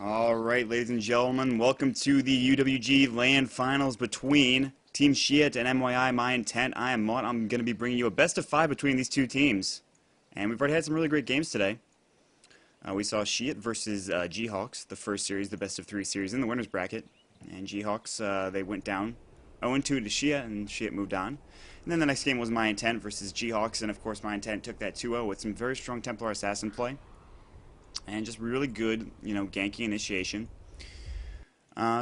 Alright, ladies and gentlemen, welcome to the UWG LAN finals between Team Shiet and MYI. My intent, I am Maut. I'm going to be bringing you a best of 5 between these two teams. And we've already had some really great games today. We saw Shiet versus G-Hawks, the first series, the best of 3 series in the winner's bracket. And G-Hawks, they went down 0-2 to Shiet, and Shiet moved on. And then the next game was My Intent versus G-Hawks, and of course My Intent took that 2-0 with some very strong Templar Assassin play. And just really good, ganky initiation.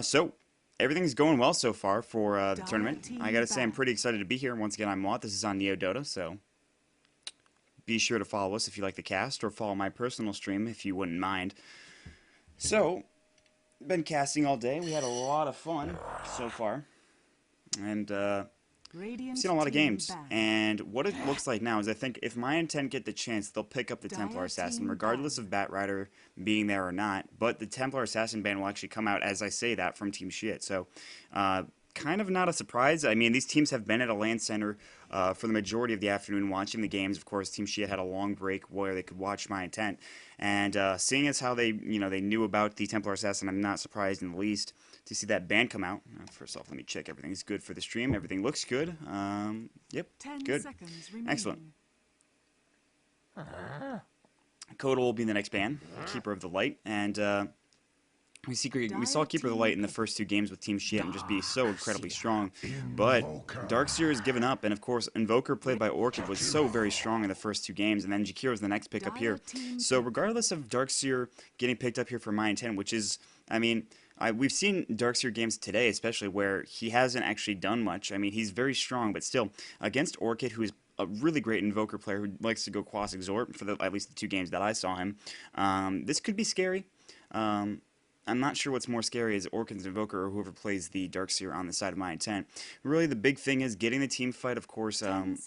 So, everything's going well so far for the tournament. I gotta say, I'm pretty excited to be here. Once again, I'm Maut. This is on Neo Dota, so be sure to follow us if you like the cast, or follow my personal stream if you wouldn't mind. So, been casting all day. We had a lot of fun so far. And, I've seen a lot of games, and what it looks like now is I think if My Intent get the chance, they'll pick up the Templar Assassin, regardless of Batrider being there or not, but the Templar Assassin ban will actually come out as I say that from Team Shiet, so kind of not a surprise. I mean, these teams have been at a LAN center for the majority of the afternoon watching the games. Of course, Team Shiet had a long break where they could watch My Intent, and seeing as how they, they knew about the Templar Assassin, I'm not surprised in the least to see that ban come out. First off, let me check everything's good for the stream. Everything looks good. Yep, good. Excellent. Koda will be the next ban, Keeper of the Light, and we saw Keeper of the Light in the first 2 games with Team Shiet and just be so incredibly strong, but Darkseer has given up, and of course Invoker played by Orchid was so very strong in the first 2 games, and then Jakir was the next pickup here. So regardless of Darkseer getting picked up here for My Intent, which is, I mean, we've seen Darkseer games today, especially where he hasn't actually done much. I mean, he's very strong, but still, against Orchid, who is a really great Invoker player who likes to go Quas Exort, for at least the 2 games that I saw him, this could be scary. I'm not sure what's more scary, is Orchid's Invoker or whoever plays the Darkseer on the side of My Intent. Really, the big thing is getting the team fight. Of course, the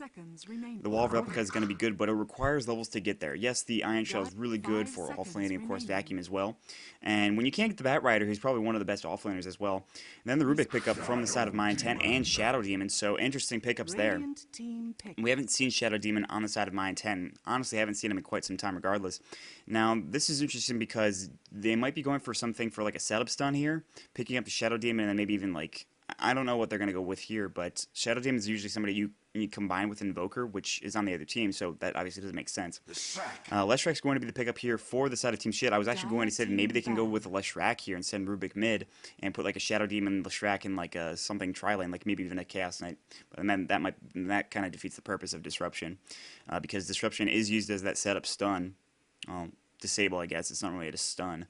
Wall of Replica is going to be good, but it requires levels to get there. Yes, the Iron Shell is really good for offlaning, of course, Vacuum as well. And when you can't get the Batrider, he's probably one of the best offlaners as well. And then the Rubik pickup from the side of My Intent and Shadow Demon, so interesting pickups there. We haven't seen Shadow Demon on the side of My Intent. Honestly, I haven't seen him in quite some time regardless. Now, this is interesting because they might be going for something for like a setup stun here, picking up the Shadow Demon, and then maybe even like, I don't know what they're going to go with here, but Shadow Demon is usually somebody you combine with Invoker, which is on the other team, so that obviously doesn't make sense. Leshrak's going to be the pickup here for the side of Team Shiet. I was actually going to say maybe they can go with Leshrak here and send Rubik mid and put like a Shadow Demon, Leshrak, and like a something tri-lane, like maybe even a Chaos Knight. But then that kind of defeats the purpose of Disruption, because Disruption is used as that setup stun. Disable, I guess. It's not really a stun.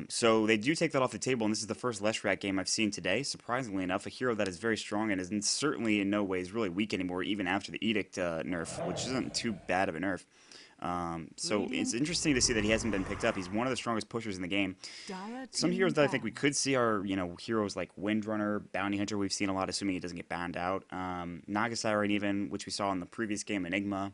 So they do take that off the table, and this is the first Leshrak game I've seen today. Surprisingly enough, a hero that is very strong and is certainly in no ways really weak anymore, even after the Edict nerf, which isn't too bad of a nerf. So it's interesting to see that he hasn't been picked up. He's one of the strongest pushers in the game. Some heroes that I think we could see are, heroes like Windrunner, Bounty Hunter. We've seen a lot, assuming he doesn't get banned out. Nagasirene even, which we saw in the previous game, Enigma.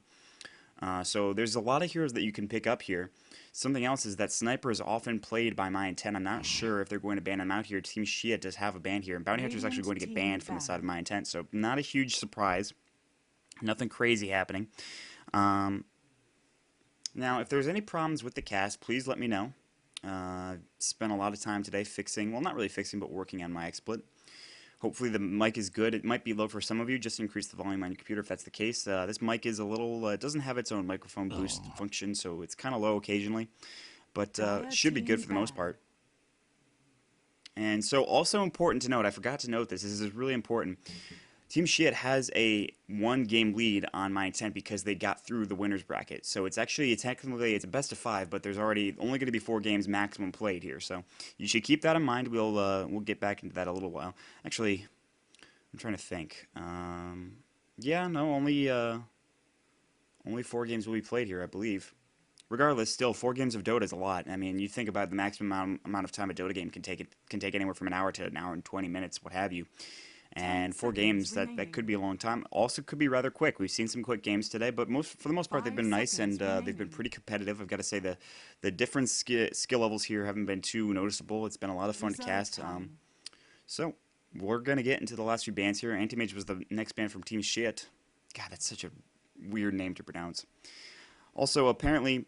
So there's a lot of heroes that you can pick up here. Something else is that Sniper is often played by My Intent. I'm not sure if they're going to ban him out here. Team Shiet does have a ban here, and Bounty Hunter is actually going to get banned from the side of My Intent, so not a huge surprise. Nothing crazy happening. Now, if there's any problems with the cast, please let me know. Spent a lot of time today fixing, well, not really fixing, but working on my XSplit. Hopefully the mic is good. It might be low for some of you. Just increase the volume on your computer if that's the case. This mic is a little, it doesn't have its own microphone boost function, so it's kind of low occasionally. But it should be good for the most part. And so also important to note, I forgot to note this is really important. Team Shiet has a 1-game lead on My Intent because they got through the winner's bracket. So it's actually, technically, it's a best of 5, but there's already only going to be 4 games maximum played here. So you should keep that in mind. We'll get back into that a little while. Actually, I'm trying to think. Yeah, no, only 4 games will be played here, I believe. Regardless, still, 4 games of Dota is a lot. I mean, you think about the maximum amount of time a Dota game can take anywhere from an hour to an hour and 20 minutes, what have you. And 4 games, that could be a long time. Also could be rather quick. We've seen some quick games today, but for the most part, they've been nice, and they've been pretty competitive. I've got to say the different skill levels here haven't been too noticeable. It's been a lot of fun to cast. So we're going to get into the last few bans here. Anti-Mage was the next ban from Team Shiet. God, that's such a weird name to pronounce. Also, apparently,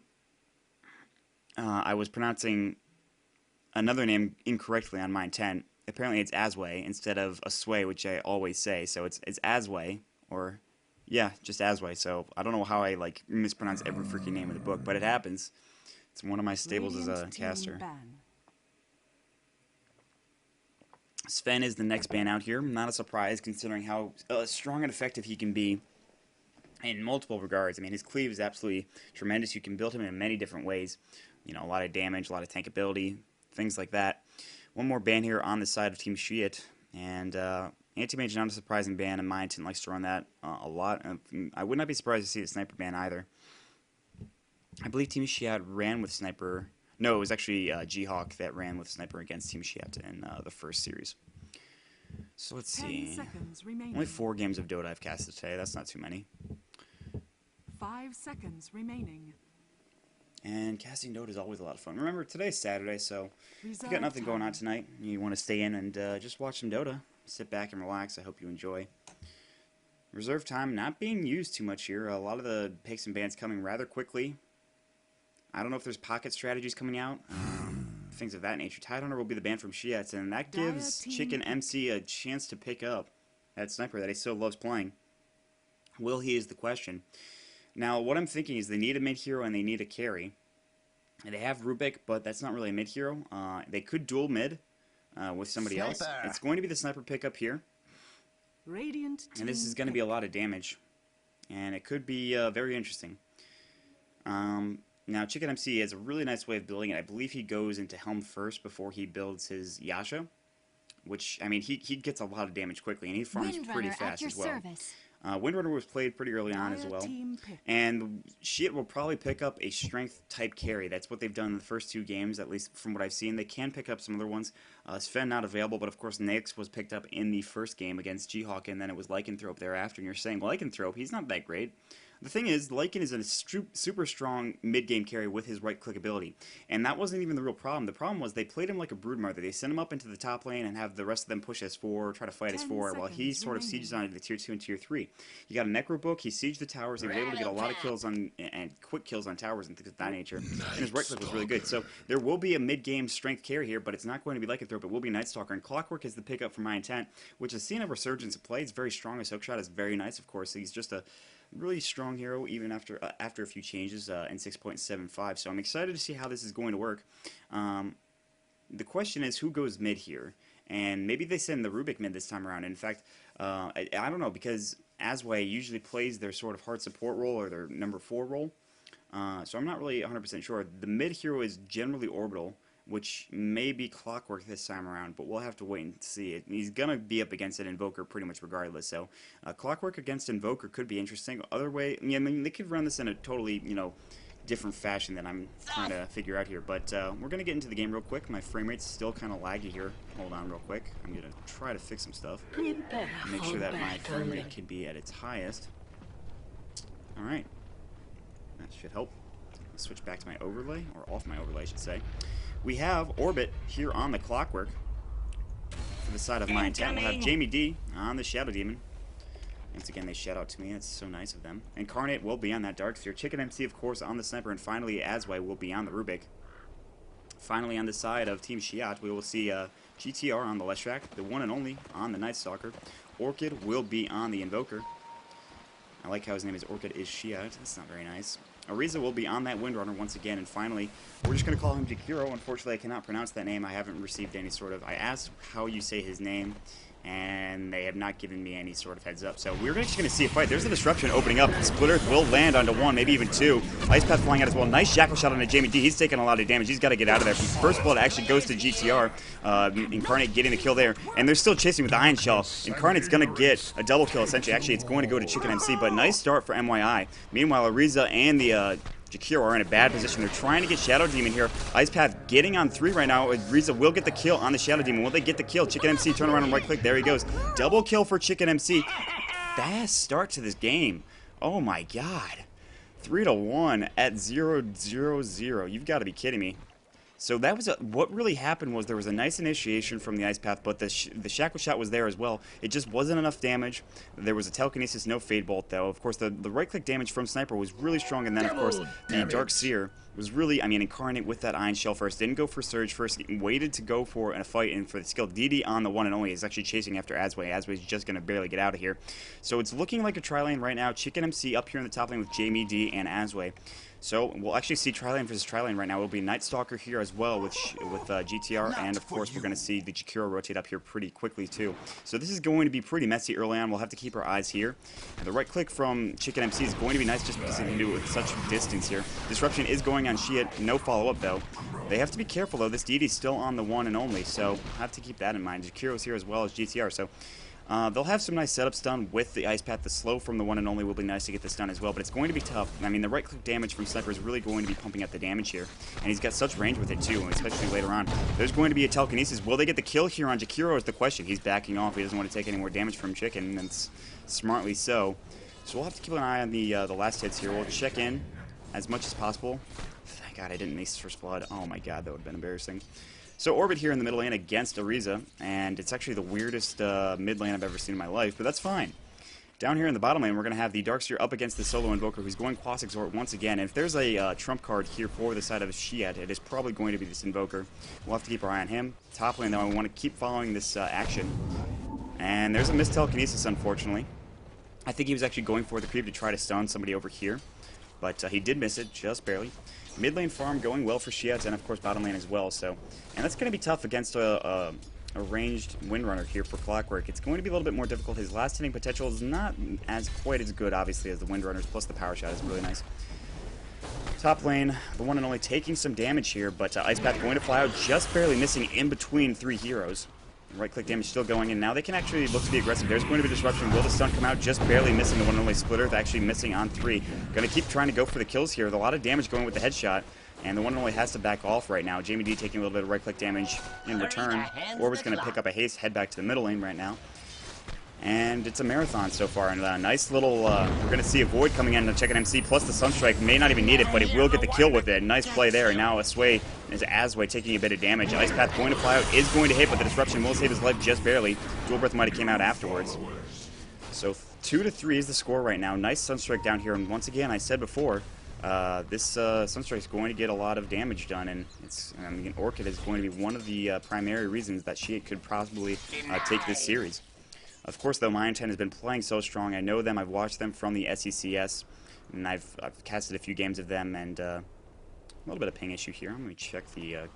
I was pronouncing another name incorrectly on my intent. Apparently it's Asway instead of Asway, which I always say. So it's Asway, or yeah, just Asway. So I don't know how I like mispronounce every freaking name of the book, but it happens. It's one of my stables as a caster. Sven is the next ban out here. Not a surprise considering how strong and effective he can be in multiple regards. I mean, his cleave is absolutely tremendous. You can build him in many different ways. You know, a lot of damage, a lot of tank ability, things like that. One more ban here on the side of Team Shiet. And Anti-Mage, not a surprising ban, and my intent likes to run that a lot. I would not be surprised to see the Sniper ban either. I believe Team Shiet ran with Sniper. No, it was actually G-Hawk that ran with Sniper against Team Shiet in the first series. So let's see. Only 4 games of Dota I've casted today. That's not too many. 5 seconds remaining. And casting Dota is always a lot of fun. Remember, today's Saturday, so if you got nothing going on tonight, you want to stay in and just watch some Dota, sit back and relax. I hope you enjoy. Reserve time not being used too much here. A lot of the picks and bans coming rather quickly. I don't know if there's pocket strategies coming out, things of that nature. Tidehunter will be the ban from Shiet, and that gives Chicken MC a chance to pick up that Sniper that he so loves playing. Will he is the question. Now, what I'm thinking is they need a mid-hero and they need a carry. They have Rubik, but that's not really a mid-hero. They could dual mid with somebody else. It's going to be the Sniper pickup here. And this is going to be a lot of damage. And it could be very interesting. Now, Chicken MC has a really nice way of building it. I believe he goes into Helm first before he builds his Yasha. Which, I mean, he gets a lot of damage quickly, and he farms pretty fast as well. Windrunner was played pretty early on as well. And Shiet will probably pick up a strength-type carry. That's what they've done in the first 2 games, at least from what I've seen. They can pick up some other ones. Sven not available, but of course Nyx was picked up in the first game against G-Hawk, and then it was Lycanthrope thereafter. And you're saying, Lycanthrope, he's not that great. The thing is, Lycan is a super strong mid-game carry with his right-click ability. And that wasn't even the real problem. The problem was they played him like a Broodmother. They sent him up into the top lane and have the rest of them push S4, try to fight S4, while he sort of sieges on the tier 2 and tier 3. He got a Necro Book, he sieged the towers, he was able to get a lot of kills on and quick kills on towers and things of that nature. And his right-click was really good. So there will be a mid-game strength carry here, but it's not going to be Lycanthrope. It will be Night Stalker. And Clockwork is the pickup for my intent, which has seen a resurgence of play. It's very strong. His hookshot is very nice, of course. He's just a really strong hero even after a few changes in 6.75, so I'm excited to see how this is going to work. The question is who goes mid here, and maybe they send the Rubik mid this time around. In fact, I don't know, because Asway usually plays their sort of hard support role or their number 4 role, so I'm not really 100% sure. The mid hero is generally Orbital, which may be Clockwork this time around, but we'll have to wait and see. He's going to be up against an Invoker pretty much regardless, so Clockwork against Invoker could be interesting. Other way, I mean, they could run this in a totally, different fashion that I'm trying to figure out here, but we're going to get into the game real quick. My frame rate's still kind of laggy here. Hold on real quick. I'm going to try to fix some stuff. Make sure that my frame rate can be at its highest. Alright. That should help. Let's switch back to my overlay, or off my overlay, I should say. We have Orbit here on the Clockwork. For the side of my intent, we'll have Jamie D on the Shadow Demon. Once again, they shout out to me. That's so nice of them. Incarnate will be on that Darkseer. Chicken MC, of course, on the Sniper. And finally, Asway will be on the Rubik. Finally, on the side of Team Shiet, we will see GTR on the Leshrac, the one and only on the Night Stalker. Orchid will be on the Invoker. I like how his name is Orchid is Shiet. That's not very nice. Ariza will be on that Windrunner once again, and finally, we're just going to call him Jakiro. Unfortunately, I cannot pronounce that name. I haven't received any sort of... I asked how you say his name, and they have not given me any sort of heads up. So we're just going to see a fight. There's a disruption opening up. Split Earth will land onto 1, maybe even 2. Ice Path flying out as well. Nice Jackal shot onto Jamie D. He's taking a lot of damage. He's got to get out of there. First blood actually goes to GTR. Incarnate getting the kill there. And they're still chasing with the Iron Shell. Incarnate's going to get a double kill, essentially. Actually, it's going to go to Chicken MC, but nice start for MYI. Meanwhile, Ariza and the... Jakiro are in a bad position. They're trying to get Shadow Demon here. Ice Path getting on 3 right now. Ariza will get the kill on the Shadow Demon. Will they get the kill? Chicken MC turn around and right click. There he goes. Double kill for Chicken MC. Fast start to this game. Oh my god. 3-1 at 0-0-0. You've got to be kidding me. So that was what really happened was there was a nice initiation from the ice path, but the shackle shot was there as well. It just wasn't enough damage. There was a telekinesis, no fade bolt though. Of course, the right click damage from sniper was really strong, and then of course the dark seer was really, I mean, incarnate with that iron shell first. Didn't go for surge first. Waited to go for a fight and for the skill. DD on the one and only is actually chasing after Asway. Asway's just gonna barely get out of here. So it's looking like a tri lane right now. Chicken MC up here in the top lane with Jamie D and Asway. So we'll actually see tri-lane versus tri-lane right now. It'll be Night Stalker here as well with GTR, and of course we're going to see the Jakiro rotate up here pretty quickly too. So this is going to be pretty messy early on. We'll have to keep our eyes here. And the right click from Chicken MC is going to be nice just because they can do it with such distance here. Disruption is going on Shiet. No follow-up though. They have to be careful though. This DD's still on the one and only, so have to keep that in mind. Jakiro's here as well as GTR, so they'll have some nice setups done with the ice path. The slow from the one and only will be nice to get this done as well, but it's going to be tough. I mean, the right click damage from Sniper is really going to be pumping up the damage here, and he's got such range with it too, especially later on. There's going to be a telekinesis. Will they get the kill here on Jakiro is the question. He's backing off. He doesn't want to take any more damage from Chicken, and it's smartly so. So we'll have to keep an eye on the last hits here. We'll check in as much as possible. Thank God I didn't ace first blood. Oh my God, that would have been embarrassing. So Orbit here in the middle lane against Ariza, and it's actually the weirdest mid lane I've ever seen in my life, but that's fine. Down here in the bottom lane, we're going to have the Darkseer up against the solo Invoker, who's going Quas Exort once again. And if there's a trump card here for the side of Shiet, it is probably going to be this Invoker. We'll have to keep our eye on him. Top lane, though, we want to keep following this action. And there's a missed telekinesis, unfortunately. I think he was actually going for the creep to try to stun somebody over here, but he did miss it, just barely. Mid lane farm going well for Shiet, and of course bottom lane as well. So, and that's going to be tough against a ranged Windrunner here for Clockwork. It's going to be a little bit more difficult. His last hitting potential is not quite as good, obviously, as the Windrunners. Plus the power shot is really nice. Top lane, the one and only taking some damage here, but Ice Path going to fly out, just barely missing in between three heroes. Right click damage still going in. Now they can actually look to be aggressive. There's going to be disruption. Will the stun come out? Just barely missing the one and only splitter. They're actually missing on three. Going to keep trying to go for the kills here. With a lot of damage going with the headshot. And the one and only has to back off right now. Jamie D taking a little bit of right click damage in return. Orbit's going to pick up a haste, head back to the middle lane right now. And it's a marathon so far. And a nice little, we're going to see a Void coming in to check an MC. Plus the Sunstrike may not even need it, but it will get the kill with it. Nice play there. And now Asway taking a bit of damage. Ice Path going to fly out, is going to hit, but the disruption will save his life just barely. Dual Breath might have came out afterwards. So 2-3 is the score right now. Nice Sunstrike down here. And once again, I said before, this Sunstrike is going to get a lot of damage done, and I mean, Orchid is going to be one of the primary reasons that she could possibly take this series. Of course, though, My Intent has been playing so strong. I know them. I've watched them from the SECS, and I've casted a few games of them, and a little bit of ping issue here. Let me check the...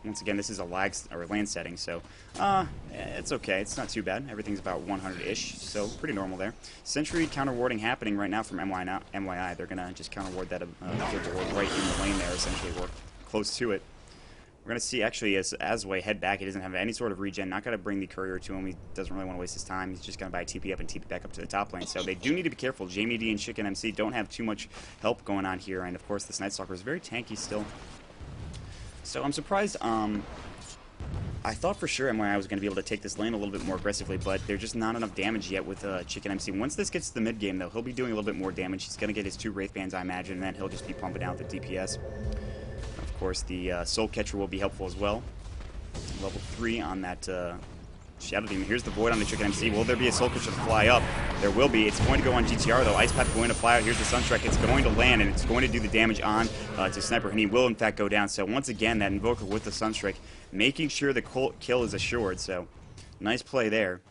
once again, this is a lag or LAN setting, so it's okay. It's not too bad. Everything's about 100-ish, so pretty normal there. Sentry counter-warding happening right now from MYI. They're going to just counter-ward that right in the lane there, essentially, or close to it. We're going to see, actually, as Asway head back. He doesn't have any sort of regen. Not going to bring the courier to him. He doesn't really want to waste his time. He's just going to buy a TP up and TP back up to the top lane. So they do need to be careful. Jamie D and Chicken MC don't have too much help going on here. And, of course, this Night Stalker is very tanky still. So I'm surprised. I thought for sure MYI was going to be able to take this lane a little bit more aggressively, but there's just not enough damage yet with Chicken MC. Once this gets to the mid game, though, he'll be doing a little bit more damage. He's going to get his 2 Wraith Bands, I imagine, and then he'll just be pumping out the DPS. Of course, the Soul Catcher will be helpful as well. Level 3 on that Shadow Demon. Here's the Void on the Chicken MC. Will there be a Soul Catcher to fly up? There will be. It's going to go on GTR, though. Ice Path going to fly out. Here's the Sunstrike. It's going to land, and it's going to do the damage on to Sniper, and he will, in fact, go down. So, once again, that Invoker with the Sunstrike, making sure the kill is assured. So, nice play there.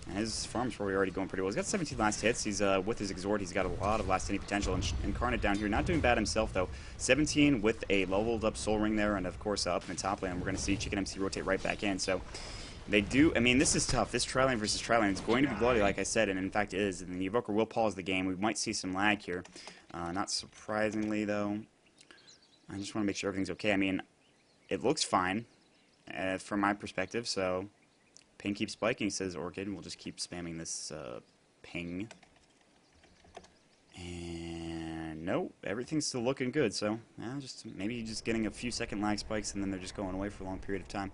And his farm's probably already going pretty well. He's got 17 last hits. He's with his Exort. He's got a lot of last hitting potential. And Incarnate down here, not doing bad himself, though. 17 with a leveled up Soul Ring there, and, of course, up in the top lane, we're going to see Chicken MC rotate right back in. So, they do, I mean, this is tough. This tri-lane versus tri-lane is going to be bloody, like I said, and in fact it is. And the Evoker will pause the game. We might see some lag here. Not surprisingly, though. I just want to make sure everything's okay. I mean, it looks fine from my perspective, so ping keeps spiking, says Orchid. We'll just keep spamming this ping. And no, everything's still looking good, so just maybe just getting a few second lag spikes and then they're just going away for a long period of time.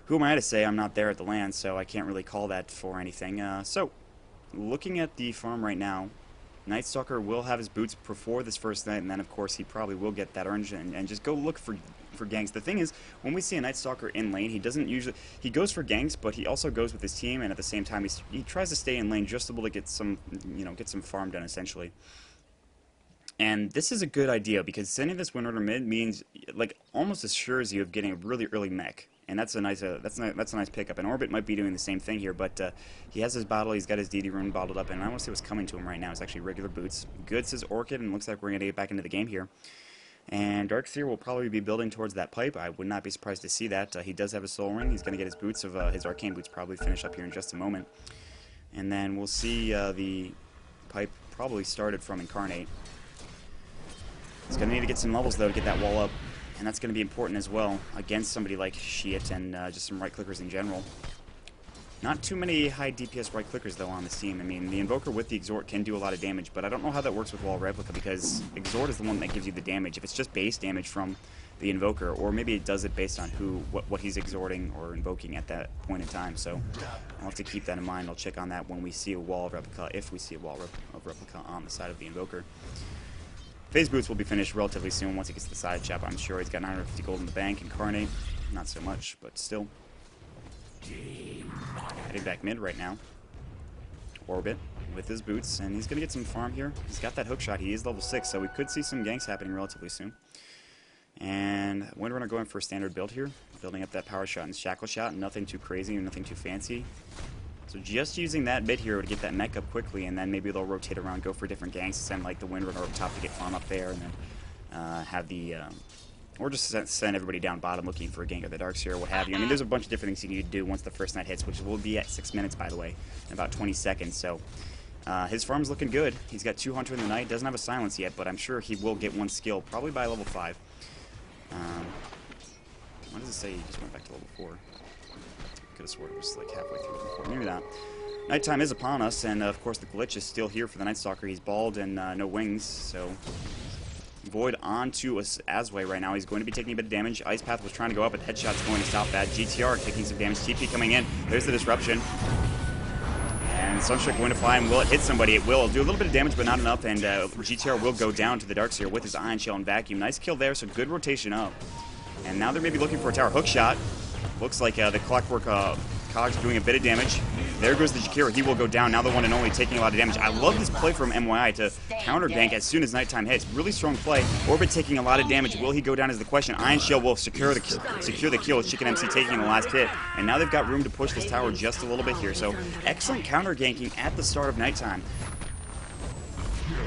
Who am I to say? I'm not there at the LAN, so I can't really call that for anything. So, looking at the farm right now, Night Stalker will have his boots before this first night, and then, of course, he probably will get that orange and just go look for for ganks. The thing is, when we see a Night Stalker in lane, he doesn't usually, he goes for ganks, but he also goes with his team, and at the same time, he tries to stay in lane just able to get some, get some farm done essentially. And this is a good idea because sending this Windrunner mid means, like, almost assures you of getting a really early mech, and that's a nice pickup. And Orbit might be doing the same thing here, but he has his bottle, he's got his DD rune bottled up, and I want to see what's coming to him right now. It's actually regular boots. Good, says Orchid, and looks like we're gonna get back into the game here. And Darkseer will probably be building towards that pipe. I would not be surprised to see that. He does have a soul ring. He's gonna get his boots of his arcane boots probably finish up here in just a moment, and then we'll see the pipe probably started from Incarnate. He's going to need to get some levels, though, to get that wall up, and that's going to be important as well against somebody like Shiet and just some right-clickers in general. Not too many high DPS right-clickers, though, on this team. I mean, the Invoker with the Exhort can do a lot of damage, but I don't know how that works with Wall Replica, because Exhort is the one that gives you the damage. If it's just base damage from the Invoker, or maybe it does it based on what he's exhorting or invoking at that point in time, so I'll have to keep that in mind. I'll check on that when we see a Wall of Replica, if we see a Wall of Replica on the side of the Invoker. Phase boots will be finished relatively soon once he gets to the side chop. I'm sure he's got 950 gold in the bank. Incarnate, not so much, but still. Heading back mid right now. Orbit with his boots, and he's going to get some farm here. He's got that hook shot. He is level 6, so we could see some ganks happening relatively soon. And Windrunner going for a standard build here. Building up that power shot and shackle shot. Nothing too crazy, nothing too fancy. So just using that mid hero to get that mech up quickly, and then maybe they'll rotate around, go for different ganks, send like the Windrunner up top to get farm up there, and then have the, or just send everybody down bottom looking for a gank of the Darkseer or what have you. I mean, there's a bunch of different things you can do once the first night hits, which will be at 6 minutes, by the way, in about 20 seconds. So his farm's looking good. He's got 2 Hunter in the night, doesn't have a silence yet, but I'm sure he will get one skill, probably by level 5. What does it say? He just went back to level 4. Could have sworn it was like halfway through before. Maybe not. Nighttime is upon us, and of course the glitch is still here for the Night Stalker. He's bald and no wings, so Void onto Asway right now. He's going to be taking a bit of damage. Ice Path was trying to go up, but Headshot's going to stop that. GTR taking some damage. TP coming in. There's the disruption. And Sunstrike going to fly, and will it hit somebody? It will. It'll do a little bit of damage, but not enough, and GTR will go down to the Darkseer with his Ion Shell and Vacuum. Nice kill there, so good rotation up. And now they're maybe looking for a tower hook shot. Looks like the Clockwork Cog's doing a bit of damage. There goes the Jakiro. He will go down. Now the one and only taking a lot of damage. I love this play from MYI to counter gank as soon as nighttime hits. Really strong play. Orbit taking a lot of damage. Will he go down is the question. Iron Shell will secure the kill with Chicken MC taking the last hit. And now they've got room to push this tower just a little bit here. So excellent counter ganking at the start of nighttime.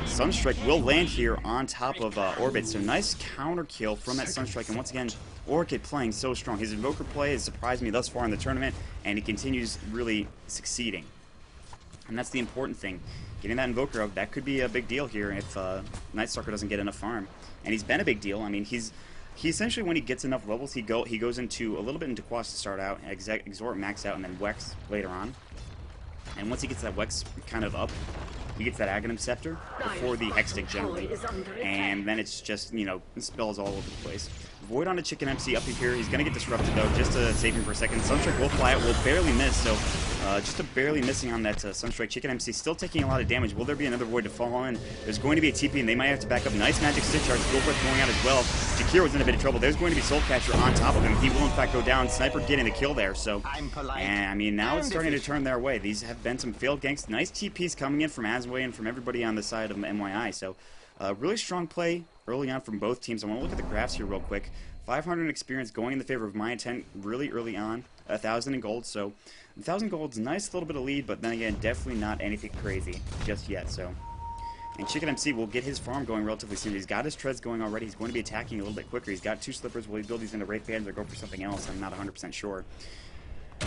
Sunstrike will land here on top of Orbit. So nice counter kill from that Sunstrike. And once again, Orchid playing so strong. His Invoker play has surprised me thus far in the tournament, and he continues really succeeding. And that's the important thing. Getting that Invoker up, that could be a big deal here if Night Stalker doesn't get enough farm. And he's been a big deal. I mean, he essentially, when he gets enough levels, he goes into a little bit into Quas to start out, Exhort max out, and then Wex later on. And once he gets that Wex kind of up, he gets that Aghanim Scepter before the Hextech generally. And then it's just, spells all over the place. Void on a Chicken MC up here. He's going to get disrupted, though, just to save him for a second. Sunstrike will fly out, will barely miss, so just a barely missing on that Sunstrike. Chicken MC still taking a lot of damage. Will there be another Void to fall in? There's going to be a TP, and they might have to back up. Nice magic stick charge. Goldbreath going out as well. Jakiro in a bit of trouble. There's going to be Soulcatcher on top of him. He will, in fact, go down. Sniper getting the kill there, so... And, I mean, now it's starting to turn their way. These have been some failed ganks. Nice TPs coming in from Asway and from everybody on the side of MYI, so... really strong play early on from both teams. I want to look at the graphs here real quick. 500 experience going in the favor of my intent really early on. 1,000 in gold, so 1,000 gold's a nice little bit of lead, but then again, definitely not anything crazy just yet, so. And Chicken MC will get his farm going relatively soon. He's got his treads going already. He's going to be attacking a little bit quicker. He's got 2 slippers. Will he build these into Wraith Bands or go for something else? I'm not 100% sure.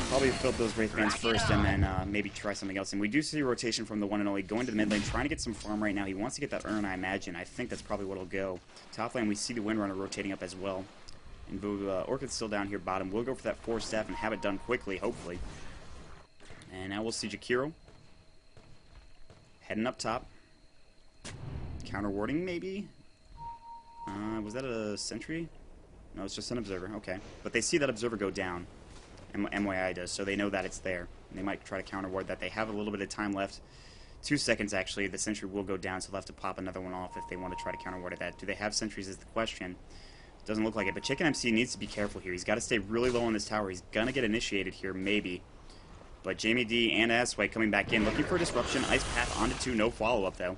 Probably build those Wraith Bands first and then maybe try something else. And we do see a rotation from the one and only going to the mid lane, trying to get some farm right now. He wants to get that urn, I imagine. I think that's probably what he'll go. Top lane, we see the Windrunner rotating up as well. And Orchid's still down here bottom. We'll go for that 4 staff and have it done quickly, hopefully. And now we'll see Jakiro heading up top. Counter warding, maybe? Was that a sentry? No, it's just an observer. Okay. But they see that observer go down. MYI does, so they know that it's there. And they might try to counter ward that. They have a little bit of time left. 2 seconds, actually. The sentry will go down, so they'll have to pop another one off if they want to try to counter ward at that. Do they have sentries is the question. Doesn't look like it, but Chicken MC needs to be careful here. He's got to stay really low on this tower. He's going to get initiated here, maybe. But Jamie D and Asway coming back in, looking for a disruption. Ice Path onto 2, no follow-up, though.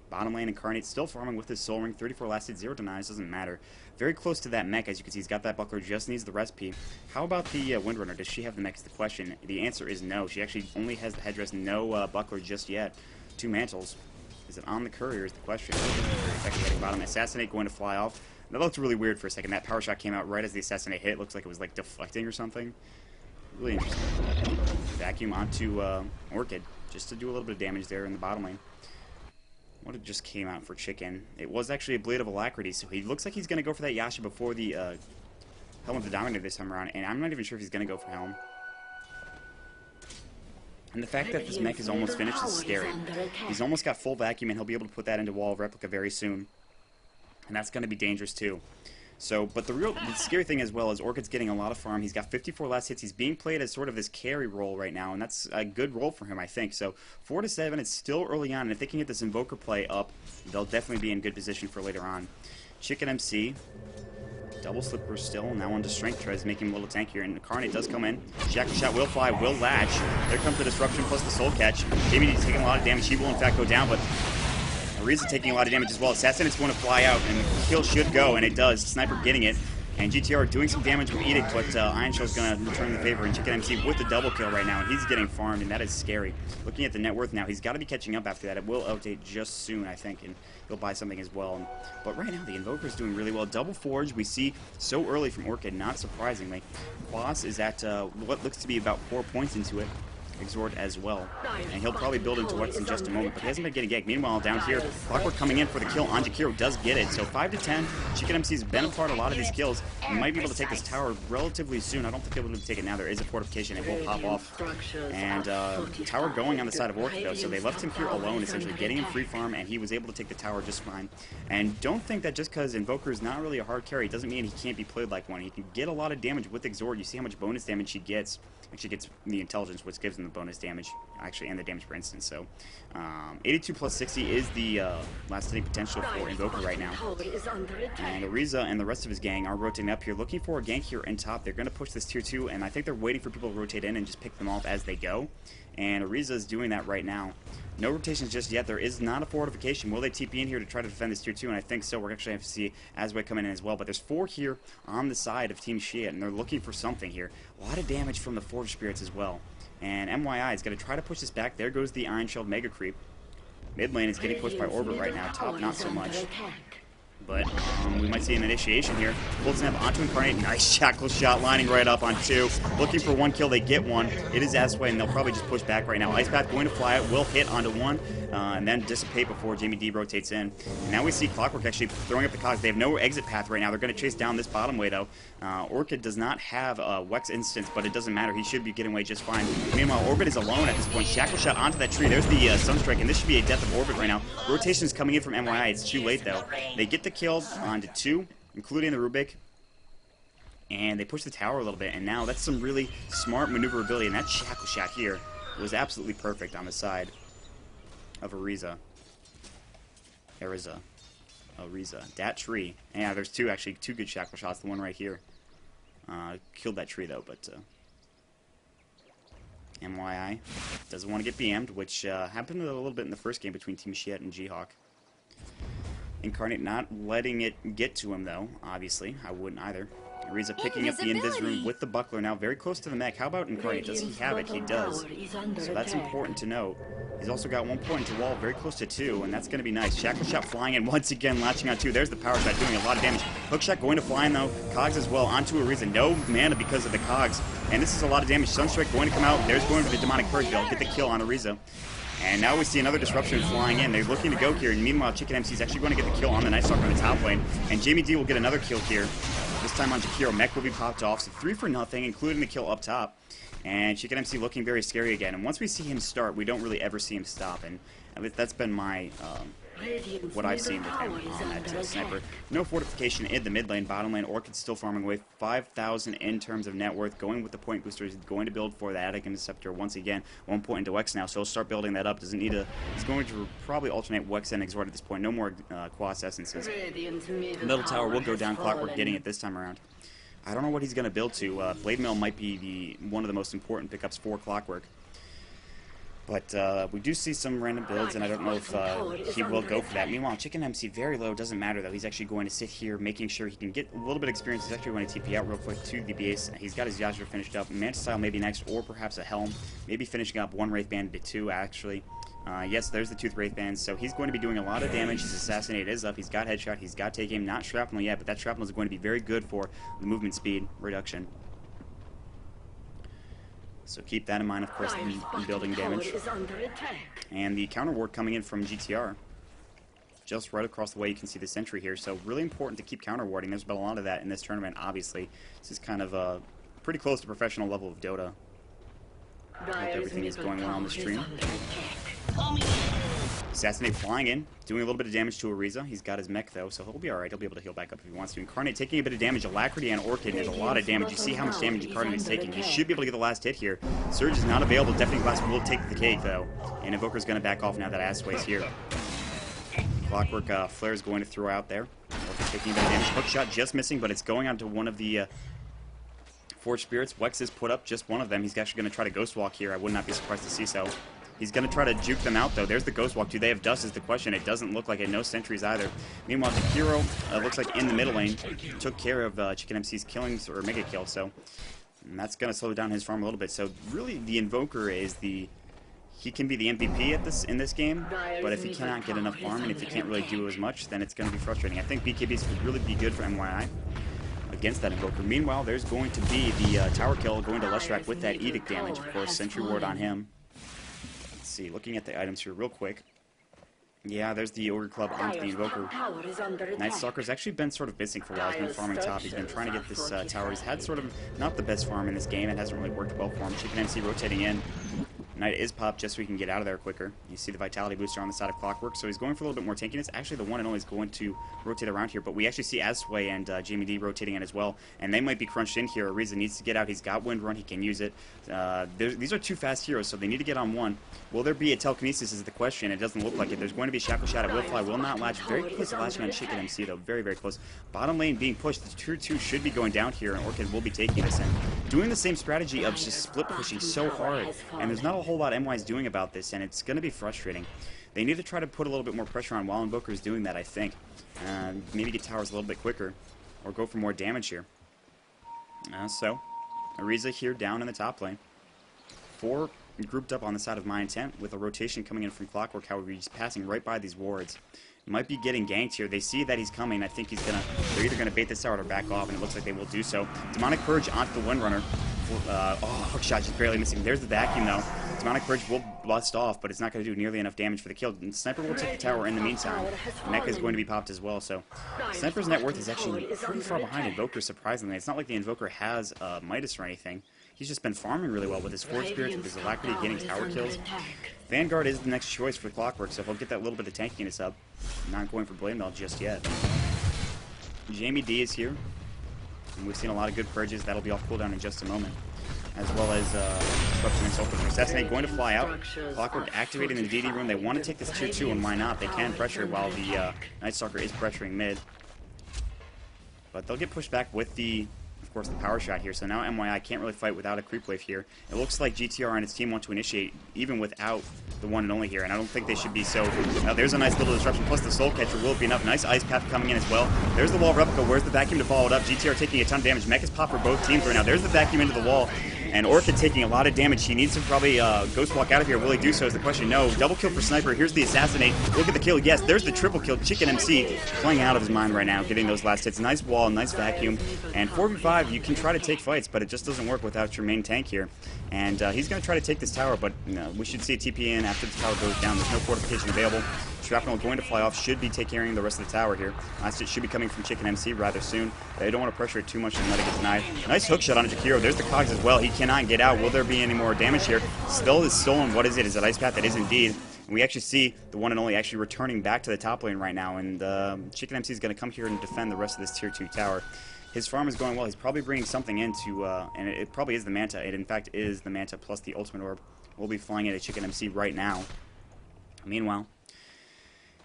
Bottom lane, Incarnate still farming with his Soul Ring. 34 lasted, 0 denies, doesn't matter. Very close to that mech, as you can see. He's got that buckler, just needs the recipe. How about the Windrunner? Does she have the mech is the question. The answer is no. She actually only has the headdress, no buckler just yet. 2 mantles. Is it on the courier is the question. Second hitting bottom. Assassinate going to fly off. That looked really weird for a second. That power shot came out right as the Assassinate hit. Looks like it was like deflecting or something. Really interesting. Vacuum onto Orchid, just to do a little bit of damage there in the bottom lane. What it just came out for Chicken. It was actually a Blade of Alacrity, so he looks like he's going to go for that Yasha before the Helm of the Dominator this time around, and I'm not even sure if he's going to go for Helm. And the fact that this mech is almost finished is scary. He's almost got full vacuum, and he'll be able to put that into Wall of Replica very soon. And that's going to be dangerous too. So, but the scary thing as well is Orchid's getting a lot of farm. He's got 54 last hits. He's being played as sort of this carry role right now, and that's a good role for him, I think. So, 4 to 7, it's still early on, and if they can get this Invoker play up, they'll definitely be in good position for later on. Chicken MC, double slipper still, now onto Strength Treads, making him a little tankier, and Incarnate does come in. Shackle Shot will fly, will latch. There comes the Disruption plus the Soul Catch. Jamie D's taking a lot of damage. He will, in fact, go down, but Ariza taking a lot of damage as well. Assassinate's going to fly out, and the kill should go, and it does. Sniper getting it. And GTR doing some damage with Edict, but Iron Shell's going to return the favor. And Chicken MC with the double kill right now, and he's getting farmed, and that is scary. Looking at the net worth now, he's got to be catching up after that. It will update just soon, I think, and he'll buy something as well. But right now, the Invoker's doing really well. Double Forge, we see so early from Orchid, not surprisingly. Quas is at what looks to be about 4 points into it. Exhort as well, and he'll probably build into what's in just a moment, but he hasn't been getting gagged. Meanwhile, down here, Clockwork coming in for the kill on Jakiro does get it, so 5 to 10. Chicken MC's been a part of a lot of these kills. He might be able to take this tower relatively soon. I don't think he'll be able to take it now. There is a fortification. It will pop off. And tower going on the side of Orchid, though, so they left him here alone, essentially getting him free farm, and he was able to take the tower just fine. And don't think that just because Invoker is not really a hard carry, it doesn't mean he can't be played like one. He can get a lot of damage with Exhort. You see how much bonus damage he gets. Actually gets the intelligence, which gives him the bonus damage, actually, and the damage per instance. So, 82 plus 60 is the last hitting potential for Invoker right now. And Ariza and the rest of his gang are rotating up here, looking for a gank here in top. They're going to push this tier 2, and I think they're waiting for people to rotate in and just pick them off as they go. And Ariza is doing that right now. No rotations just yet. There is not a fortification. Will they TP in here to try to defend this tier 2? And I think so. We're actually going to have to see Asway come in as well. But there's 4 here on the side of Team Shiet, and they're looking for something here. A lot of damage from the Forge Spirits as well. And MYI is going to try to push this back. There goes the Iron Shield Mega Creep. Mid lane is getting pushed by Orbit right now. Top, not so much. But we might see an initiation here. Full snap onto Incarnate. Nice Shackle Shot lining right up on 2. Looking for 1 kill. They get 1. It is Asway, and they'll probably just push back right now. Ice Path going to fly out. Will hit onto 1. And then dissipate before Jamie D rotates in. And now we see Clockwork actually throwing up the cogs. They have no exit path right now. They're going to chase down this bottom way, though. Orchid does not have a Wex instance, but it doesn't matter. He should be getting away just fine. Meanwhile, Orbit is alone at this point. Shackle Shot onto that tree. There's the Sunstrike, and this should be a death of Orbit right now. Rotation is coming in from MYI. It's too late, though. They get the kill onto 2, including the Rubik. And they push the tower a little bit, and now that's some really smart maneuverability. And that Shackle Shot here was absolutely perfect on the side of Ariza. That tree. And yeah, there's 2 actually, 2 good Shackle Shots. The one right here killed that tree though, but MYI doesn't want to get BM'd, which happened a little bit in the first game between Team Shiet and G-Hawk. Incarnate not letting it get to him though, obviously. I wouldn't either. Ariza picking up the Invis Rune with the Buckler now, very close to the mech. How about Incarnate? Does he have it? He does. So that's important to note. He's also got 1 point to wall, very close to 2, and that's going to be nice. Shackle Shot flying in once again, latching on 2. There's the power shot doing a lot of damage. Hook Shot going to fly in though. Cogs as well onto Ariza. No mana because of the Cogs, and this is a lot of damage. Sunstrike going to come out. There's going to the Demonic Purge. They'll get the kill on Ariza. And now we see another disruption flying in. They're looking to go here, and meanwhile, Chicken MC is actually going to get the kill on the Night Stalker on the top lane. And Jamie D will get another kill here. This time on Jakiro. Mech will be popped off, so 3 for nothing, including the kill up top. And Chicken MC looking very scary again. And once we see him start, we don't really ever see him stop. And that's been my what I've seen with him on that sniper. No fortification in the mid lane, bottom lane. Orchid's still farming away 5,000 in terms of net worth. Going with the point boosters, going to build for the Attic Interceptor once again. 1 point into Wex now, so he'll start building that up. Doesn't need a. He's going to probably alternate Wex and Exhort at this point. No more Quas Essences. Middle tower will go down. Clockwork getting it this time around. I don't know what he's going to build to. Blade Mill might be one of the most important pickups for Clockwork. But we do see some random builds, and I don't know if he will go for that. Meanwhile, Chicken MC very low. Doesn't matter, though. He's actually going to sit here, making sure he can get a little bit of experience. He's actually going to TP out real quick to the base. He's got his Yashir finished up. Manta Style maybe next, or perhaps a Helm. Maybe finishing up 1 Wraith Band to 2, actually. Yes, there's the Tooth Wraith Band, so he's going to be doing a lot of damage. His Assassinate is up. He's got Headshot. He's got Take Aim. Not Shrapnel yet, but that Shrapnel is going to be very good for the movement speed reduction. So keep that in mind, of course, in building damage. And the counter ward coming in from GTR. Just right across the way, you can see the sentry here. So really important to keep counter warding. There's been a lot of that in this tournament, obviously. This is kind of pretty close to professional level of Dota. I hope everything is going well on the stream. Assassinate flying in, doing a little bit of damage to Ariza. He's got his mech, though, so he'll be alright. He'll be able to heal back up if he wants to. Incarnate taking a bit of damage. Alacrity and Orchid is a lot of damage. You see how much damage Incarnate is taking. He should be able to get the last hit here. Surge is not available. Deafening Blast will take the cake, though. And Invoker's going to back off now that Assway's here. Clockwork Flare is going to throw out there. Orchid taking a bit of damage. Hook shot just missing, but it's going onto one of the Forged Spirits. Wex is put up just one of them. He's actually going to try to Ghost Walk here. I would not be surprised to see so. He's going to try to juke them out, though. There's the Ghost Walk. Do they have dust is the question. It doesn't look like it. No sentries either. Meanwhile, Takiro looks like in the middle lane took care of Chicken MC's killings, or mega kill, so and that's going to slow down his farm a little bit. So really, the Invoker is the... He can be the MVP in this game, but if he cannot get enough farm, and if he can't really do as much, then it's going to be frustrating. I think BKBs would really be good for MYI against that Invoker. Meanwhile, there's going to be the tower kill going to Leshrac with that Edict damage. Of course, Sentry Ward on him. See, looking at the items here real quick. Yeah, there's the Ogre Club onto the Invoker. Night Stalker's actually been sort of missing for a while. He's been farming top. He's been trying to get this tower. He's had sort of not the best farm in this game. It hasn't really worked well for him. Chicken MC rotating in. Knight is popped just so he can get out of there quicker. You see the Vitality booster on the side of Clockwork, so he's going for a little bit more tankiness. Actually, the one and only is going to rotate around here, but we actually see Asway and Jamie D rotating in as well, and they might be crunched in here. Ariza needs to get out. He's got Wind Run. He can use it. These are two fast heroes, so they need to get on one. Will there be a Telekinesis is the question. It doesn't look like it. There's going to be a Shackle Shot. It will fly. Will not latch. Very close to latching on Chicken MC, though. Very, very close. Bottom lane being pushed. The tier 2 should be going down here, and Orchid will be taking this in. Doing the same strategy of just split pushing so hard, and there's not a whole lot MY's doing about this, and it's going to be frustrating. They need to try to put a little bit more pressure on while Invoker is doing that, I think. Maybe get towers a little bit quicker, or go for more damage here. So, Ariza here down in the top lane. 4 grouped up on the side of My Intent, with a rotation coming in from Clockwork. However, he's passing right by these wards. Might be getting ganked here. They see that he's coming. I think they're either gonna bait this out or back off, and it looks like they will do so. Demonic Purge onto the Windrunner. Hook shot just barely missing. There's the vacuum though. Demonic Purge will bust off, but it's not going to do nearly enough damage for the kill. And Sniper will take the tower in the meantime. Mech is going to be popped as well, so Sniper's net worth is actually pretty far behind Invoker, surprisingly. It's not like the Invoker has Midas or anything. He's just been farming really well with his Forge Spirits, with his Alacrity, getting tower kills. Vanguard is the next choice for Clockwork, so he'll get that little bit of tankiness up. Not going for Blade Mail just yet. Jamie D is here. And we've seen a lot of good purges. That'll be off cooldown in just a moment. As well as Disruption and Sulfur. Assassinate going to fly out. Clockwork activating the DD room. They want to take this tier 2, and why not? They can pressure while the Night Stalker is pressuring mid. But they'll get pushed back with the, of course, the power shot here. So now MYI can't really fight without a creep wave here. It looks like GTR and its team want to initiate even without the one and only here, and I don't think they should be so. Now there's a nice little disruption, plus the Soul Catcher will be enough. Nice Ice Path coming in as well. There's the wall replica. Where's the vacuum to follow it up? GTR taking a ton of damage. Mech is popped for both teams right now. There's the vacuum into the wall. And Orchid taking a lot of damage. He needs to probably Ghost Walk out of here. Will he do so is the question. No. Double kill for Sniper. Here's the Assassinate. Look at the kill. Yes, there's the triple kill. Chicken MC playing out of his mind right now, getting those last hits. Nice wall, nice vacuum. And 4v5, you can try to take fights, but it just doesn't work without your main tank here. And he's going to try to take this tower, but we should see a TP in after the tower goes down. There's no fortification available. Shrapnel going to fly off, should be carrying the rest of the tower here. Last hit should be coming from Chicken MC rather soon. They don't want to pressure it too much and let it get denied. Nice hook shot on Jakiro. There's the cogs as well. He cannot get out. Will there be any more damage here? Still is stolen. What is it? Is it Ice Path? That is indeed. And we actually see the one and only actually returning back to the top lane right now, and Chicken MC is going to come here and defend the rest of this tier 2 tower. His farm is going well. He's probably bringing something into, and it probably is the Manta. It in fact is the Manta plus the Ultimate Orb. We'll be flying at a Chicken MC right now. Meanwhile,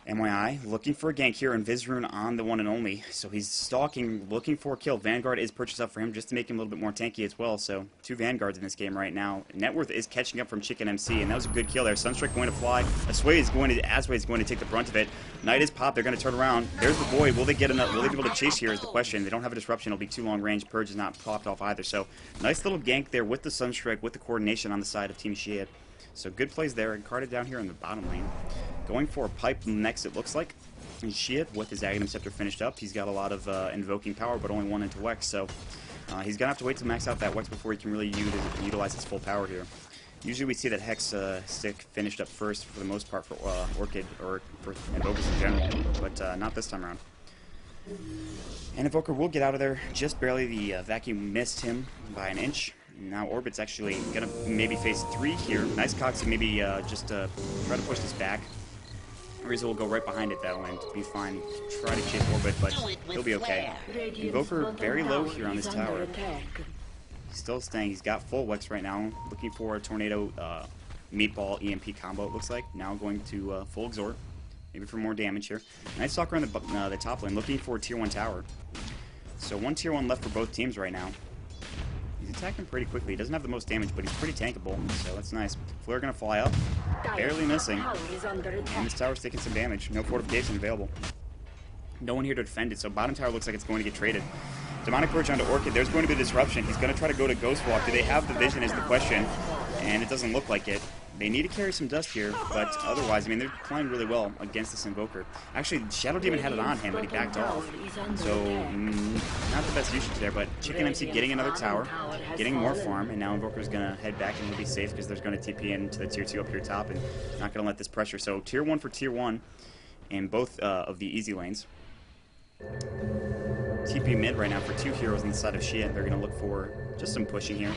MYI looking for a gank here, and Vizrune on the one and only. So he's stalking, looking for a kill. Vanguard is purchased up for him just to make him a little bit more tanky as well. So 2 Vanguards in this game right now. Net worth is catching up from Chicken MC, and that was a good kill there. Sunstrike going to fly. Asway is going to take the brunt of it. Knight is popped. They're going to turn around. There's the Void. Will they get enough? Will they be able to chase here is the question. They don't have a disruption. It'll be too long range. Purge is not popped off either. So nice little gank there with the Sunstrike, with the coordination on the side of Team Shiet. So good plays there, and Carted down here in the bottom lane. Going for a pipe next, it looks like. And Shiet, with his Aghanim Scepter finished up, he's got a lot of invoking power, but only 1 into Wex, so he's going to have to wait to max out that Wex before he can really utilize his full power here. Usually we see that Hex stick finished up first for the most part for Orchid, or for Invokers in general, but not this time around. And Invoker will get out of there just barely. The vacuum missed him by an inch. Now Orbit's actually going to maybe face 3 here. Nice Cox, maybe just try to push this back. Reza will go right behind it though and be fine. Try to chase Orbit, but he'll be okay. Invoker very low here on this tower. He's still staying. He's got full Wex right now. Looking for a Tornado Meatball EMP combo, it looks like. Now going to full Exhort. Maybe for more damage here. Nice Stalker on the top lane, looking for a tier 1 tower. So 1 tier 1 left for both teams right now. He's attacking pretty quickly. He doesn't have the most damage, but he's pretty tankable, so that's nice. Flare gonna fly up, barely missing. And this tower's taking some damage. No fortification available. No one here to defend it, so bottom tower looks like it's going to get traded. Demonic Purge onto Orchid. There's going to be a disruption. He's going to try to go to Ghost Walk. Do they have the vision is the question, and it doesn't look like it. They need to carry some dust here, but otherwise, I mean, they're playing really well against this Invoker. Actually, Shadow Demon had it on him, but he backed off. So, not the best usage there, but Chicken MC getting another tower, getting more farm, and now Invoker's going to head back and he'll be safe because there's going to TP into the tier 2 up here top and not going to let this pressure. So, tier 1 for tier 1 in both of the easy lanes. TP mid right now for 2 heroes on the side of Shiet. They're going to look for just some pushing here.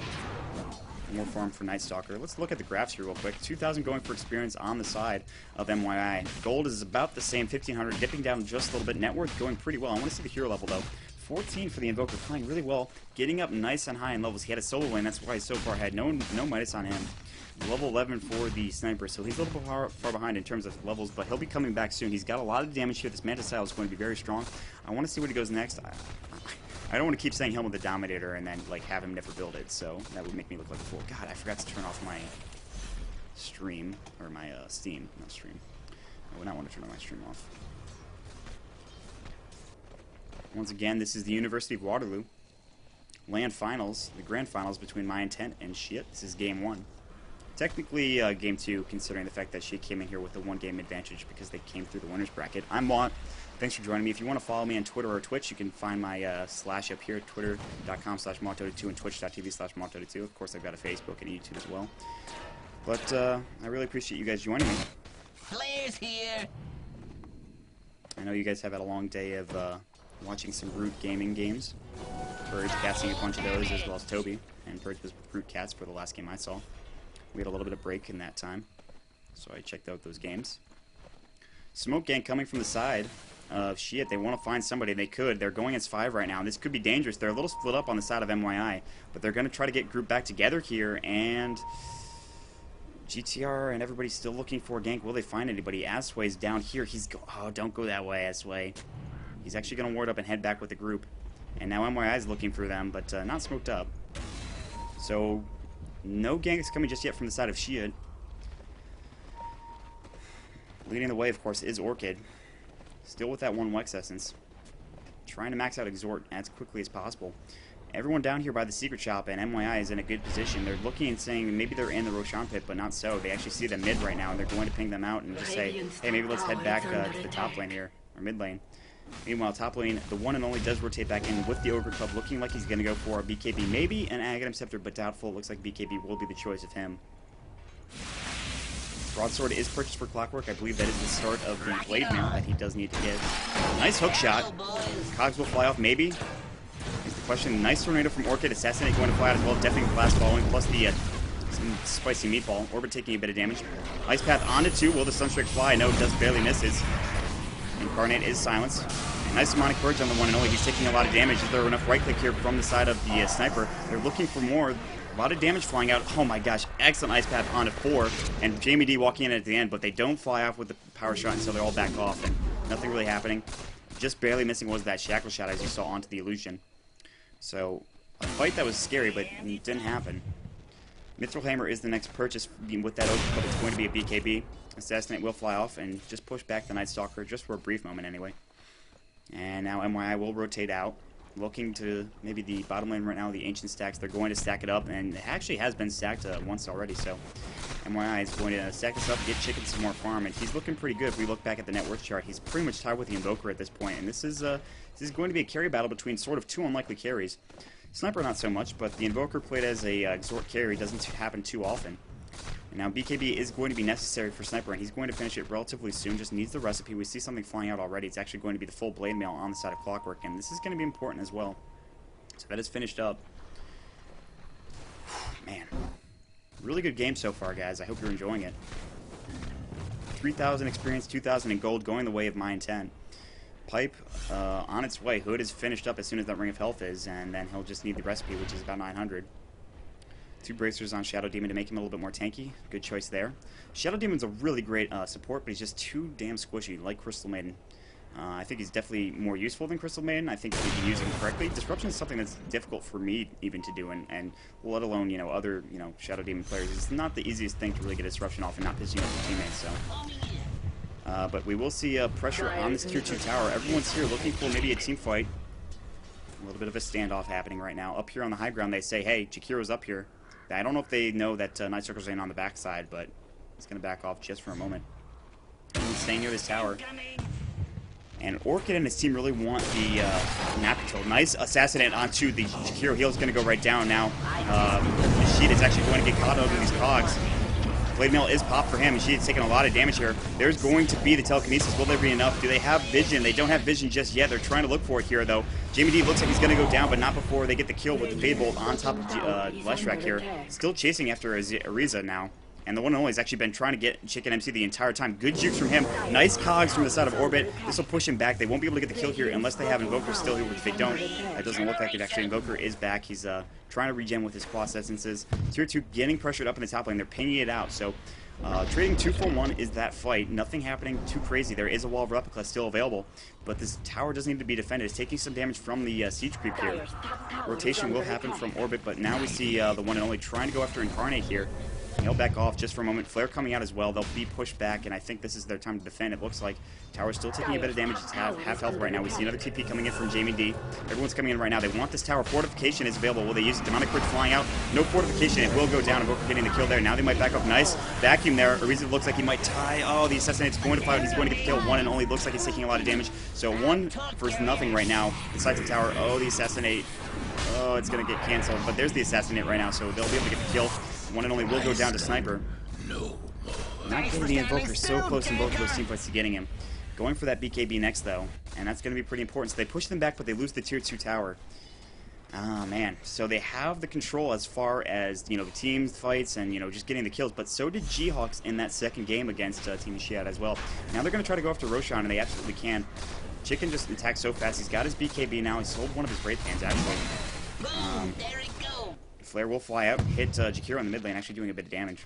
More farm for Night Stalker. Let's look at the graphs here real quick. 2,000 going for experience on the side of MYI. Gold is about the same, 1,500, dipping down just a little bit. Net worth going pretty well. I want to see the hero level though. 14 for the Invoker, playing really well, getting up nice and high in levels. He had a solo lane, that's why he's so far ahead. No Midas on him. Level 11 for the Sniper, so he's a little bit far behind in terms of levels, but he'll be coming back soon. He's got a lot of damage here. This Manta style is going to be very strong. I want to see what he goes next. I don't want to keep saying Helm of the Dominator and then like have him never build it, so that would make me look like a fool. God, I forgot to turn off my stream, or my Steam, not stream. I would not want to turn my stream off. Once again, this is the University of Waterloo LAN Finals, the Grand Finals between My Intent and Shiet. This is Game 1. Technically, Game 2, considering the fact that Shiet came in here with a 1-game advantage because they came through the winner's bracket. I'm Maut. Thanks for joining me. If you want to follow me on Twitter or Twitch, you can find my slash up here, twitter.com/Maut22 and twitch.tv/Maut22. Of course, I've got a Facebook and a YouTube as well. But I really appreciate you guys joining me. Players here. I know you guys have had a long day of watching some Root Gaming games. Purge casting a bunch of those, as well as Toby. And Purge was Root Cats for the last game I saw. We had a little bit of break in that time, so I checked out those games. Smoke Gang coming from the side of Shiet. They want to find somebody. They could. They're going as 5 right now. This could be dangerous. They're a little split up on the side of MYI, but they're going to try to get grouped back together here, and GTR and everybody's still looking for a gank. Will they find anybody? Asway's down here. Oh, don't go that way, Asway. He's actually going to ward up and head back with the group. And now MYI is looking for them, but not smoked up. So, no ganks coming just yet from the side of Shiet. Leading the way, of course, is Orchid. Still with that 1 Wex Essence. Trying to max out Exhort as quickly as possible. Everyone down here by the secret shop, and MYI is in a good position. They're looking and saying maybe they're in the Roshan pit, but not so. They actually see them mid right now, and they're going to ping them out and just say, hey, maybe let's head back to the top lane here, or mid lane. Meanwhile, top lane, the one and only does rotate back in with the Ogre Club, looking like he's going to go for a BKB. Maybe an Aghanim Scepter, but doubtful. Looks like BKB will be the choice of him. Broadsword is purchased for Clockwork. I believe that is the start of the Blade Mail that he does need to get. Nice hook shot. Cogs will fly off, maybe. Is the question. Nice Tornado from Orchid. Assassinate going to fly out as well. Deafening Blast following, plus the Some spicy meatball. Orbit taking a bit of damage. Ice Path onto 2. Will the Sunstrike fly? No, just barely misses. Incarnate is silenced. Nice amount of courage on the one and only. He's taking a lot of damage. Is there enough right click here from the side of the sniper? They're looking for more. A lot of damage flying out. Oh my gosh. Excellent Ice Path onto 4. And Jamie D walking in at the end, but they don't fly off with the power shot, and so they're all back off. And nothing really happening. Just barely missing was that shackle shot, as you saw, onto the illusion. So, a fight that was scary, but it didn't happen. Mithril Hammer is the next purchase with that oath, but it's going to be a BKB. Assassinate will fly off and just push back the Night Stalker, just for a brief moment anyway. And now MYI will rotate out, looking to maybe the bottom lane right now, the Ancient stacks. They're going to stack it up, and it actually has been stacked once already, so MYI is going to stack this up, get Chicken some more farm, and he's looking pretty good. If we look back at the net worth chart, he's pretty much tied with the Invoker at this point, and this is going to be a carry battle between sort of two unlikely carries. Sniper not so much, but the Invoker played as a Exhort carry doesn't happen too often. And now BKB is going to be necessary for Sniper, and he's going to finish it relatively soon. Just needs the recipe. We see something flying out already. It's actually going to be the full Blade Mail on the side of Clockwork, and this is going to be important as well. So that is finished up. Man, really good game so far, guys. I hope you're enjoying it. 3,000 experience, 2,000 in gold, going the way of mine 10. Pipe on its way. Hood is finished up as soon as that Ring of Health is, and then he'll just need the recipe, which is about 900. 2 bracers on Shadow Demon to make him a little bit more tanky. Good choice there. Shadow Demon's a really great support, but he's just too damn squishy, like Crystal Maiden. I think he's definitely more useful than Crystal Maiden. I think if we can use him correctly. Disruption is something that's difficult for me even to do, and let alone, you know, other, you know, Shadow Demon players. It's not the easiest thing to really get Disruption off and not pissing off your teammates, so. But we will see pressure on this Tier 2 tower. Everyone's here looking for maybe a team fight. A little bit of a standoff happening right now. Up here on the high ground, they say, hey, Jakiro's up here. I don't know if they know that Night Circle's in on the backside, but he's going to back off just for a moment. He's staying near this tower. And Orchid and his team really want the map control. Nice assassinate onto the Jakiro. Heal's going to go right down now. The Shiet is actually going to get caught over these cogs. Blade Mail is popped for him. Shiet's taking a lot of damage here. There's going to be the telekinesis. Will there be enough? Do they have vision? They don't have vision just yet. They're trying to look for it here, though. Jamie D looks like he's going to go down, but not before they get the kill with the Fade Bolt on top of Leshrac here. Still chasing after Ariza now. And the one and only has actually been trying to get Chicken MC the entire time. Good jukes from him. Nice cogs from the side of Orbit. This will push him back. They won't be able to get the kill here unless they have Invoker still here, which they don't. That doesn't look like it actually. Invoker is back. He's trying to regen with his Quas Essences. Tier 2 getting pressured up in the top lane. They're pinging it out. So trading 2 for 1 is that fight. Nothing happening too crazy. There is a wall of replica still available, but this tower doesn't need to be defended. It's taking some damage from the siege creep here. Rotation will happen from Orbit, but now we see the one and only trying to go after Incarnate here. He'll back off just for a moment. Flare coming out as well. They'll be pushed back, and I think this is their time to defend. It looks like tower's still taking a bit of damage. It's half health right now. We see another TP coming in from Jamie D. Everyone's coming in right now. They want this tower. Fortification is available. Will they use it? Demonic Quick flying out. No fortification. It will go down. Invoker getting the kill there. Now they might back up. Nice vacuum there. Ariza looks like he might tie. Oh, the Assassinate's going to fly out. He's going to get the kill. One and only. Looks like he's taking a lot of damage. So 1 for nothing right now inside the tower. Oh, the Assassinate. Oh, it's going to get canceled. But there's the Assassinate right now, so they'll be able to get the kill. One and only will go down to Sniper. Not getting the Invoker so close in both of those teamfights to getting him. Going for that BKB next, though, and that's going to be pretty important. So they push them back, but they lose the Tier 2 tower. Ah, man. So they have the control as far as, you know, the team fights and, you know, just getting the kills, but so did G-Hawks in that second game against Team Shiet as well. Now they're going to try to go after Roshan, and they absolutely can. Chicken just attacks so fast. He's got his BKB now. He sold one of his Wraith Hands, actually. There we go. Flare will fly out, hit Jakiro in the mid lane, actually doing a bit of damage.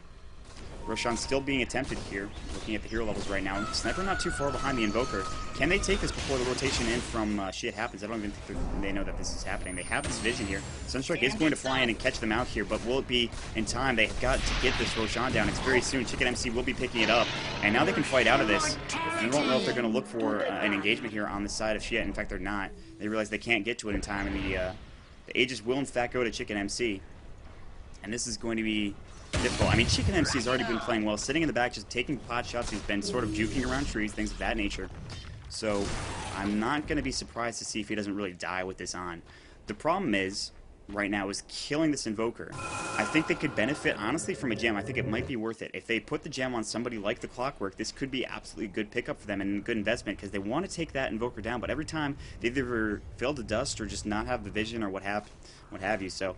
Roshan still being attempted here, looking at the hero levels right now. Sniper not too far behind the Invoker. Can they take this before the rotation in from Shiet happens? I don't even think they know that this is happening. They have this vision here. Sunstrike is going to fly in and catch them out here, but will it be in time? They've got to get this Roshan down. It's very soon. Chicken MC will be picking it up, and now they can fight out of this. I don't know if they're going to look for an engagement here on the side of Shiet. In fact, they're not. They realize they can't get to it in time, and the Aegis will in fact go to Chicken MC. And this is going to be difficult. I mean, Chicken MC has already been playing well, sitting in the back, just taking pot shots. He's been sort of juking around trees, things of that nature. So I'm not going to be surprised to see if he doesn't really die with this on. The problem is, right now, is killing this Invoker. I think they could benefit, honestly, from a gem. I think it might be worth it. If they put the gem on somebody like the Clockwork, this could be absolutely a good pickup for them and a good investment, because they want to take that Invoker down, but every time they either fail to dust or just not have the vision or what have you. So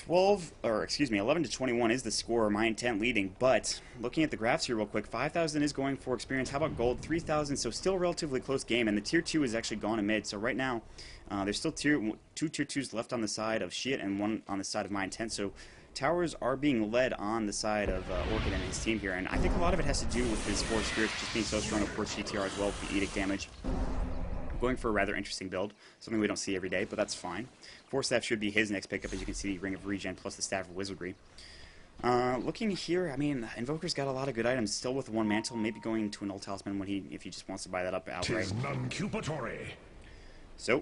11 to 21 is the score. My intent leading, but looking at the graphs here real quick, 5,000 is going for experience. How about gold? 3,000, so still a relatively close game, and the tier 2 is actually gone in mid. So right now, there's still two tier 2s left on the side of Shiet and one on the side of my intent. So towers are being led on the side of Orchid and his team here, and I think a lot of it has to do with his Force Spirits just being so strong, of course, GTR as well with the Edict damage. Going for a rather interesting build, something we don't see every day, but that's fine. Force Staff should be his next pickup, as you can see, Ring of Regen plus the Staff of Wizardry. Looking here, I mean, Invoker's got a lot of good items, still with one mantle, maybe going to an Old Talisman when if he just wants to buy that up outright. So,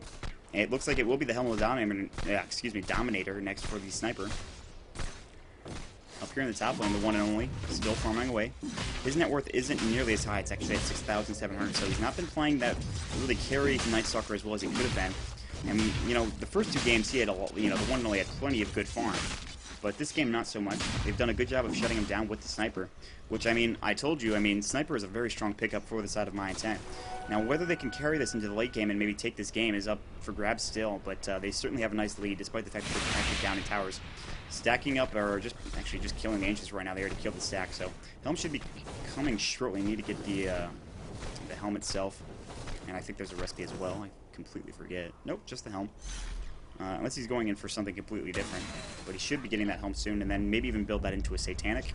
it looks like it will be the Helm of the Dominator next for the Sniper. Up here in the top lane, the one and only, still farming away. His net worth isn't nearly as high. It's actually at 6,700, so he's not been playing that really carry Night Stalker as well as he could have been. And, you know, the first two games he had, the one and only had plenty of good farm. But this game, not so much. They've done a good job of shutting him down with the Sniper, which, I mean, I told you, Sniper is a very strong pickup for the side of my intent. Now, whether they can carry this into the late game and maybe take this game is up for grabs still, but they certainly have a nice lead, despite the fact that they're actually down in towers. Stacking up, or just killing the Ancients right now there to kill the stack, so Helm should be coming shortly. Need to get the Helm itself, and I think there's a recipe as well. I completely forget. Nope, just the Helm. Unless he's going in for something completely different, but he should be getting that Helm soon, and then maybe even build that into a Satanic.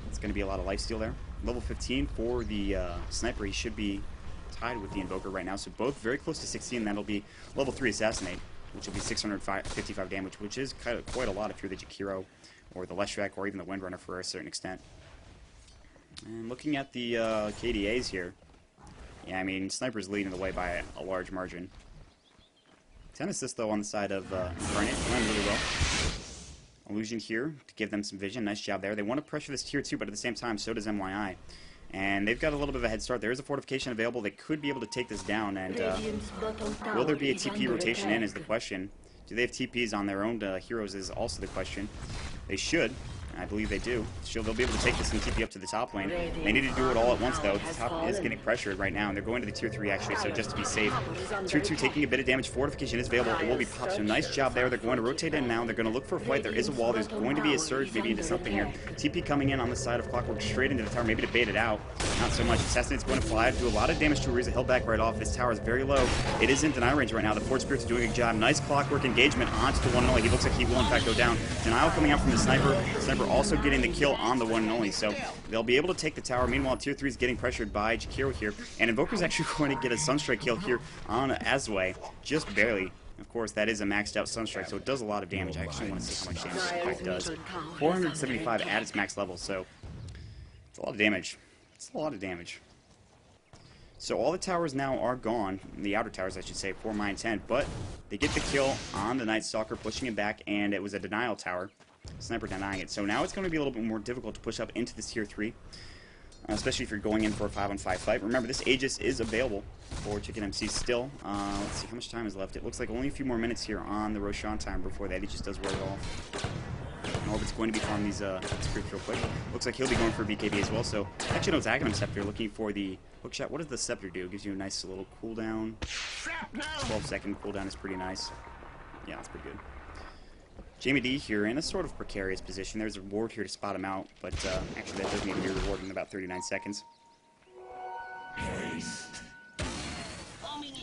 It's going to be a lot of lifesteal there. Level 15 for the Sniper. He should be tied with the Invoker right now, so both very close to 16. That'll be level 3 Assassinate, which will be 655 damage, which is quite a lot if you're the Jakiro or the Leshrac or even the Windrunner for a certain extent. And looking at the KDAs here, yeah, I mean, Sniper's leading the way by a large margin. 10 assists, though, on the side of Incarnate. Doing really well. Illusion here to give them some vision. Nice job there. They want to pressure this tier 2, but at the same time, so does MYI. And they've got a little bit of a head start. There is a fortification available. They could be able to take this down. And will there be a TP rotation in is the question. Do they have TPs on their own heroes is also the question. They should. I believe they do. So they'll be able to take this and TP up to the top lane. They need to do it all at once, though. The top is getting pressured right now, and they're going to the tier 3, actually, so just to be safe. Tier 2 taking a bit of damage. Fortification is available. It will be popped, so nice job there. They're going to rotate in now. They're going to look for a fight. There is a wall. There's going to be a surge, maybe into something here. TP coming in on the side of Clockwork, straight into the tower, maybe to bait it out. Not so much. Assassinate's going to fly, do a lot of damage to Ariza. He'll back right off. This tower is very low. It is in deny range right now. The Forge Spirit's doing a good job. Nice Clockwork engagement onto the one and only. He looks like he will, in fact, go down. Denial coming out from the Sniper. Sniper also getting the kill on the one and only, so they'll be able to take the tower. Meanwhile, tier 3 is getting pressured by Jakiro here, and Invoker's actually going to get a Sunstrike kill here on Azway, just barely. Of course, that is a maxed out Sunstrike, so it does a lot of damage. I actually want to see how much damage it does. 475 at its max level, so it's a lot of damage. It's a lot of damage. So all the towers now are gone, the outer towers I should say, for my intent, but they get the kill on the Night Stalker, pushing it back, and it was a denial tower. Sniper denying it. So now it's going to be a little bit more difficult to push up into this tier 3, especially if you're going in for a 5-on-5 fight. Remember, this Aegis is available for Chicken MC still. Let's see how much time is left. It looks like only a few more minutes here on the Roshan time before that Aegis does wear it off. Orbit's going to be farming these scripts real quick. Looks like he'll be going for BKB as well. So actually, no, it's Aghanim Scepter looking for the hook shot. What does the Scepter do? It gives you a nice little cooldown. 12-second cooldown is pretty nice. Yeah, that's pretty good. Jamie D here in a sort of precarious position. There's a reward here to spot him out, but actually that doesn't even be rewarded in about 39 seconds.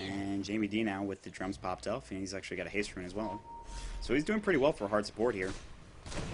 And Jamie D now with the drums popped up, and he's actually got a haste rune as well. So he's doing pretty well for hard support here.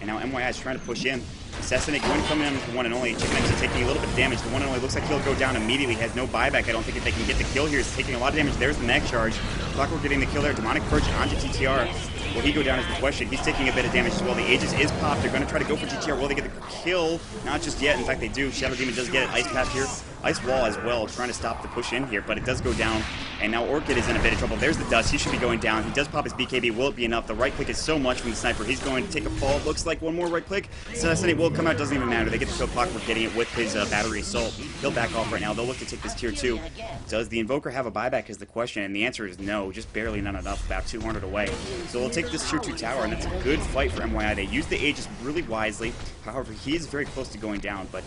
And now MYI is trying to push in. Assassinate going to come in with the one and only. Chicken MC taking a little bit of damage. The one and only looks like he'll go down immediately. Has no buyback. I don't think if they can get the kill here. He's taking a lot of damage. There's the neck charge. Clockwork getting the kill there. Demonic Purge onto TTR. Will he go down is the question. He's taking a bit of damage as well. The Aegis is popped. They're going to try to go for GTR. Will they get the kill? Not just yet. In fact, they do. Shadow Demon does get it. Ice Path here. Ice Wall as well, trying to stop the push in here, but it does go down. And now Orchid is in a bit of trouble. There's the dust. He should be going down. He does pop his BKB. Will it be enough? The right click is so much from the Sniper. He's going to take a fall. It looks like one more right click. Assassinate will come out. Doesn't even matter. They get the kill. Clockwork getting it with his battery assault. He'll back off right now. They'll look to take this tier 2. Does the Invoker have a buyback is the question, and the answer is no. Just barely, not enough. About 200 away. So they'll take this tier 2 tower, and it's a good fight for MYI. They use the Aegis really wisely. However, he is very close to going down, but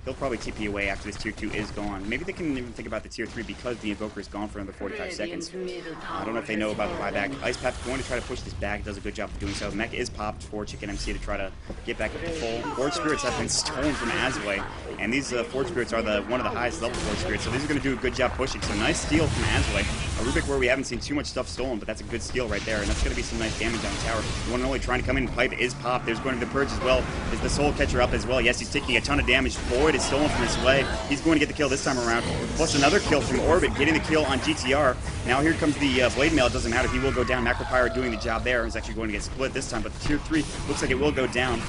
He'll probably TP away after this tier 2 is gone. Maybe they can even think about the tier 3 because the Invoker is gone for another 45 seconds. I don't know if they know about the buyback. Ice Path going to try to push this back. Does a good job of doing so. Mech is popped for Chicken MC to try to get back up to full. Forge Spirits have been stolen from Azway. And these Forge Spirits are one of the highest level Forge Spirits. So these are going to do a good job pushing. So nice steal from Azway. A Rubik where we haven't seen too much stuff stolen, but that's a good steal right there. And that's going to be some nice damage on the tower. The one and only trying to come in and pipe is popped. There's going to be the Purge as well. Is the Soul Catcher up as well? Yes, he's taking a ton of damage. Floyd is stolen from his way. He's going to get the kill this time around. Plus another kill from Orbit, getting the kill on GTR. Now here comes the Blade Mail. It doesn't matter. He will go down. Macropyre doing the job there. He's actually going to get split this time, but the tier 3 looks like it will go down.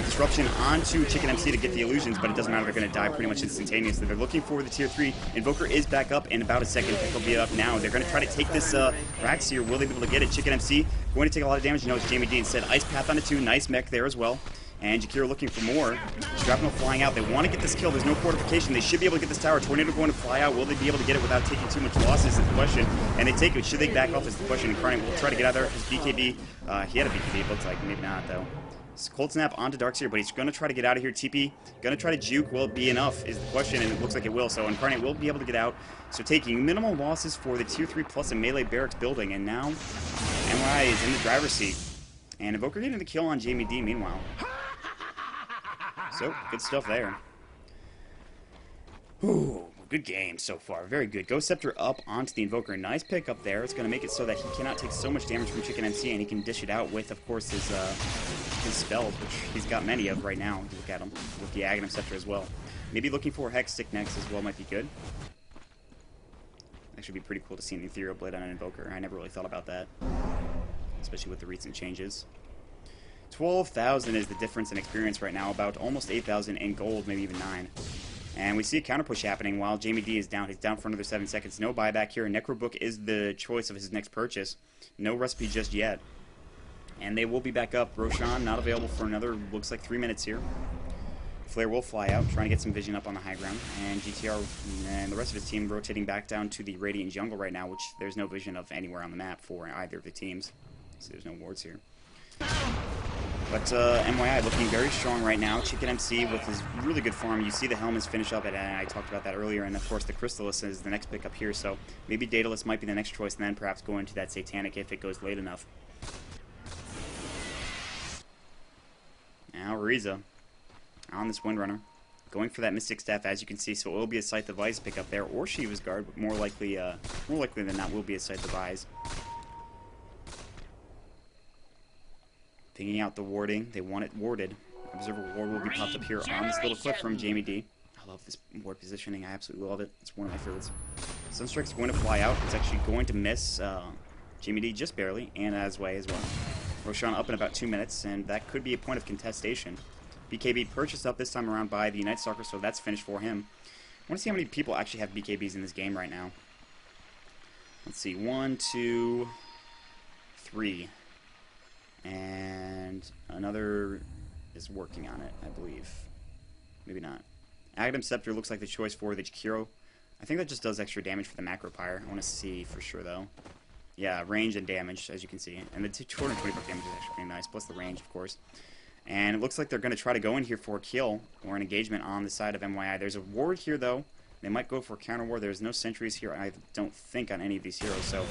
Disruption onto Chicken MC to get the illusions, but it doesn't matter. They're going to die pretty much instantaneously. They're looking for the tier 3. Invoker is back up in about a second. He'll be up now. They're going to try to take this Rax here. Will they be able to get it? Chicken MC going to take a lot of damage. No, it's Jamie D instead. Ice Path on a 2. Nice mech there as well. And Jakira looking for more. Shrapnel flying out. They want to get this kill. There's no fortification. They should be able to get this tower. Tornado going to fly out. Will they be able to get it without taking too much losses is the question. And they take it. Should they back off is the question. Incarnate will try to get out there. His BKB. He had a BKB. It looks like. Maybe not, though. Cold Snap onto Darkseer, but he's going to try to get out of here. TP. Going to try to juke. Will it be enough is the question, and it looks like it will. So Incarnate will be able to get out. So taking minimal losses for the tier 3 plus a melee barracks building. And now NY is in the driver's seat. And Invoker getting the kill on Jamie D meanwhile. So, good stuff there. Ooh, good game so far. Very good. Ghost Scepter up onto the Invoker. Nice pick up there. It's going to make it so that he cannot take so much damage from Chicken MC, and he can dish it out with, of course, his spells, which he's got many of right now. Look at him. With the Aghanim Scepter as well. Maybe looking for a Hex Stick next as well might be good. Actually be pretty cool to see an Ethereal Blade on an Invoker. I never really thought about that. Especially with the recent changes. 12,000 is the difference in experience right now, about almost 8,000 in gold, maybe even 9. And we see a counter push happening while Jamie D is down. He's down for another 7 seconds. No buyback here. Necrobook is the choice of his next purchase. No recipe just yet. And they will be back up. Roshan not available for another, looks like 3 minutes here. Flare will fly out, trying to get some vision up on the high ground. And GTR and the rest of his team rotating back down to the Radiant Jungle right now, which there's no vision of anywhere on the map for either of the teams. So there's no wards here. But MYI looking very strong right now. Chicken MC with his really good farm. You see the Helmets finish up, and I talked about that earlier. And of course, the Crystallis is the next pickup here. So maybe Daedalus might be the next choice, and then perhaps go into that Satanic if it goes late enough. Now Riza on this Windrunner, going for that Mystic Staff, as you can see. So it will be a Scythe Device pickup there, or Shiva's Guard, but more likely than not, will be a Scythe Device. Thinking out the warding. They want it warded. Observer Ward will be popped up here on this little clip from Jamie D. I love this ward positioning. I absolutely love it. It's one of my favorites. Sunstrike's going to fly out. It's actually going to miss Jamie D just barely, and Azway as well. Roshan up in about 2 minutes, and that could be a point of contestation. BKB purchased up this time around by the Night Stalker, so that's finished for him. I want to see how many people actually have BKBs in this game right now. Let's see. 1, 2, 3. And another is working on it, I believe. Maybe not. Aghanim Scepter looks like the choice for the Jakiro. I think that just does extra damage for the Macropyre. I want to see for sure, though. Yeah, range and damage, as you can see. And the 225 damage is actually pretty nice, plus the range, of course. And it looks like they're going to try to go in here for a kill or an engagement on the side of MYI. There's a ward here, though. They might go for a counter ward. There's no sentries here, I don't think, on any of these heroes. So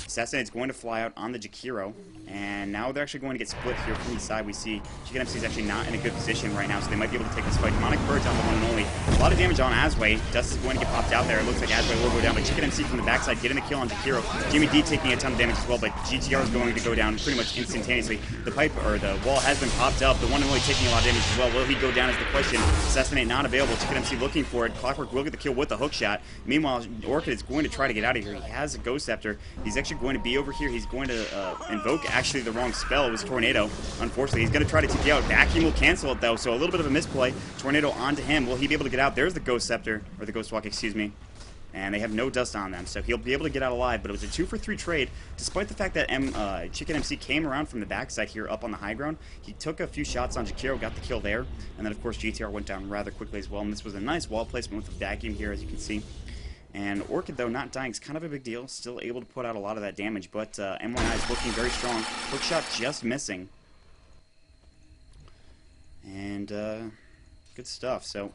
Assassinate's going to fly out on the Jakiro, and now they're actually going to get split here from the side. We see Chicken MC is actually not in a good position right now, so they might be able to take this fight. Demonic Purge on the one and only. A lot of damage on Azway. Dust is going to get popped out there. It looks like Azway will go down, but Chicken MC from the backside getting the kill on Jakiro. Jimmy D taking a ton of damage as well, but GTR is going to go down pretty much instantaneously. The pipe, or the wall has been popped up. The one and only taking a lot of damage as well. Will he go down is the question. Assassinate not available. Chicken MC looking for it. Clockwork will get the kill with the hook shot. Meanwhile, Orchid is going to try to get out of here. He has a Ghost Scepter. He's actually going to be over here. He's going to invoke actually the wrong spell. It was Tornado. Unfortunately, he's going to try to TP out. Vacuum will cancel it, though, so a little bit of a misplay. Tornado onto him. Will he be able to get out? There's the Ghost Scepter, or the Ghost Walk, excuse me. And they have no dust on them, so he'll be able to get out alive. But it was a 2-for-3 trade, despite the fact that Chicken MC came around from the backside here up on the high ground. He took a few shots on Jakiro, got the kill there, and then, of course, GTR went down rather quickly as well. And this was a nice wall placement with a vacuum here, as you can see. And Orchid, though, not dying is kind of a big deal. Still able to put out a lot of that damage, but M1I is looking very strong. Hookshot just missing. And good stuff. So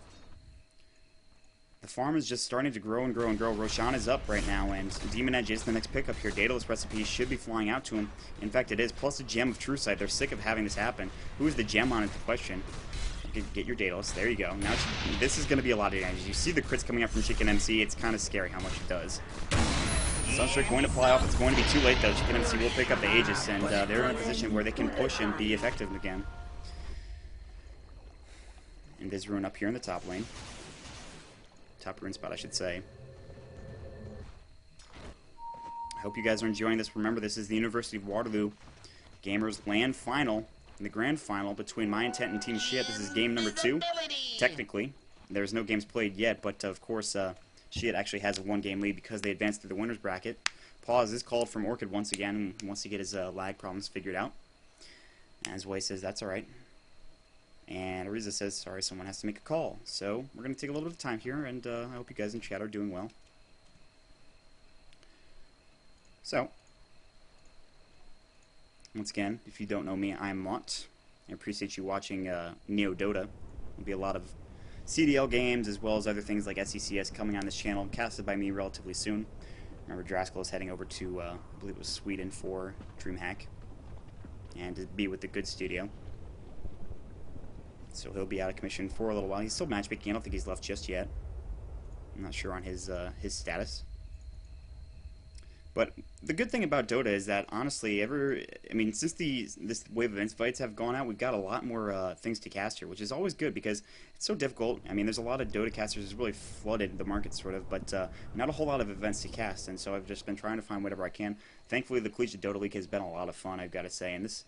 The farm is just starting to grow and grow and grow. Roshan is up right now, and Demon Edge is the next pickup here. Daedalus Recipe should be flying out to him. In fact, it is, plus a gem of True Sight. They're sick of having this happen. Who is the gem on is the question. Get your Daedalus. There you go. Now this is going to be a lot of damage. You see the crits coming up from Chicken MC. It's kind of scary how much it does. Sunstrike going to fly off. It's going to be too late, though. Chicken MC will pick up the Aegis, and they're in a position where they can push and be effective again. And there's Ruin up here in the top lane. Top Ruin spot, I should say. I hope you guys are enjoying this. Remember, this is the University of Waterloo Gamers LAN Final, the grand final between My Intent and Team Shiet. This is game number 2, technically. There's no games played yet, but of course, Shiet actually has a 1-game lead because they advanced through the winner's bracket. Pause is called from Orchid once again, and wants to get his lag problems figured out. As Way says, that's alright. And Ariza says, sorry, someone has to make a call. So, we're going to take a little bit of time here, and I hope you guys in chat are doing well. So, once again, if you don't know me, I'm Maut. I appreciate you watching Neo Dota. There'll be a lot of CDL games, as well as other things like SECS coming on this channel, casted by me relatively soon. Remember, Draskell is heading over to, I believe it was Sweden for DreamHack, and to be with the good studio. So he'll be out of commission for a little while. He's still matchmaking. I don't think he's left just yet. I'm not sure on his status. But the good thing about Dota is that, honestly, since this wave of invites have gone out, we've got a lot more things to cast here, which is always good because it's so difficult. I mean, there's a lot of Dota casters. It's really flooded the market, sort of, but not a whole lot of events to cast, and so I've just been trying to find whatever I can. Thankfully, the Collegiate Dota League has been a lot of fun, I've got to say, and this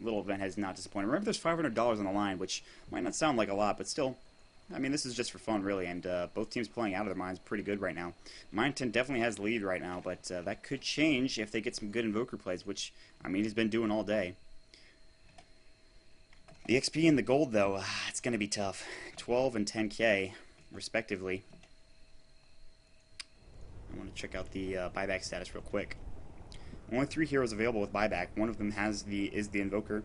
little event has not disappointed. Remember, there's $500 on the line, which might not sound like a lot, but still, I mean, this is just for fun, really, and both teams playing out of their minds pretty good right now. My Intent definitely has the lead right now, but that could change if they get some good Invoker plays, which, I mean, he's been doing all day. The XP and the gold, though, it's going to be tough. 12 and 10k, respectively. I want to check out the buyback status real quick. Only 3 heroes available with buyback. One of them is the Invoker.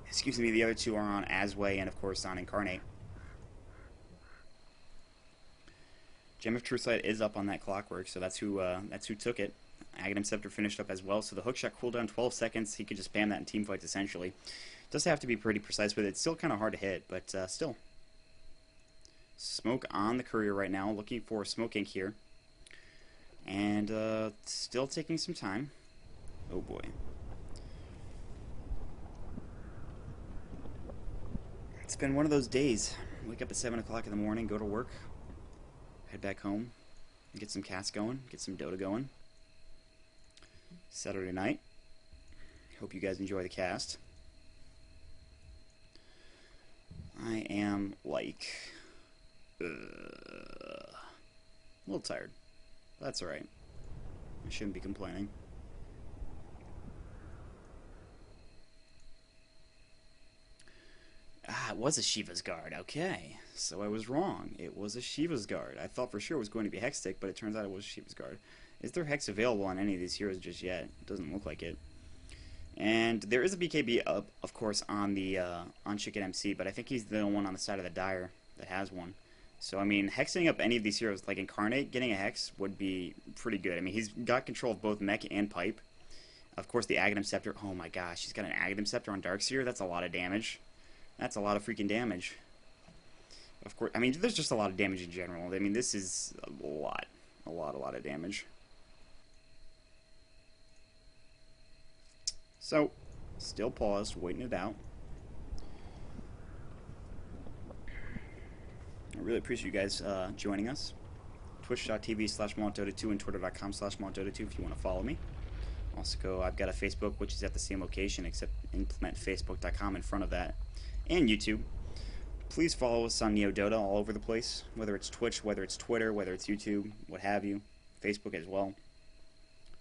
Excuse me, the other 2 are on Asway and, of course, on Incarnate. Gem of True Sight is up on that Clockwork, so that's who took it. Aghanim Scepter finished up as well, so the hookshot cooldown 12 seconds. He could just spam that in teamfights, essentially. Does have to be pretty precise with it. It's still kind of hard to hit, but still. Smoke on the Courier right now, looking for Smoke Ink here. And still taking some time. Oh boy. It's been one of those days. Wake up at 7 o'clock in the morning, go to work, head back home, get some cats going, get some Dota going. Saturday night. Hope you guys enjoy the cast. I am like a little tired. That's alright. I shouldn't be complaining. Ah, it was a Shiva's Guard. Okay. So I was wrong. It was a Shiva's Guard. I thought for sure it was going to be Hextech, but it turns out it was a Shiva's Guard. Is there Hex available on any of these heroes just yet? It doesn't look like it. And there is a BKB up, of course, on the on Chicken MC, but I think he's the only one on the side of the Dire that has one. So, I mean, hexing up any of these heroes, like Incarnate, getting a hex would be pretty good. I mean, he's got control of both Mech and Pipe. Of course, the Aghanim Scepter. Oh my gosh, he's got an Aghanim Scepter on Darkseer. That's a lot of damage. That's a lot of freaking damage. Of course, I mean, there's just a lot of damage in general. I mean, this is a lot of damage. So, still paused, waiting it out. I really appreciate you guys joining us. Twitch.tv/MauntDota2 and Twitter.com/MauntDota2 if you want to follow me. Also, I've got a Facebook, which is at the same location, except implement Facebook.com in front of that. And YouTube. Please follow us on Neo Dota all over the place, whether it's Twitch, whether it's Twitter, whether it's YouTube, what have you. Facebook as well.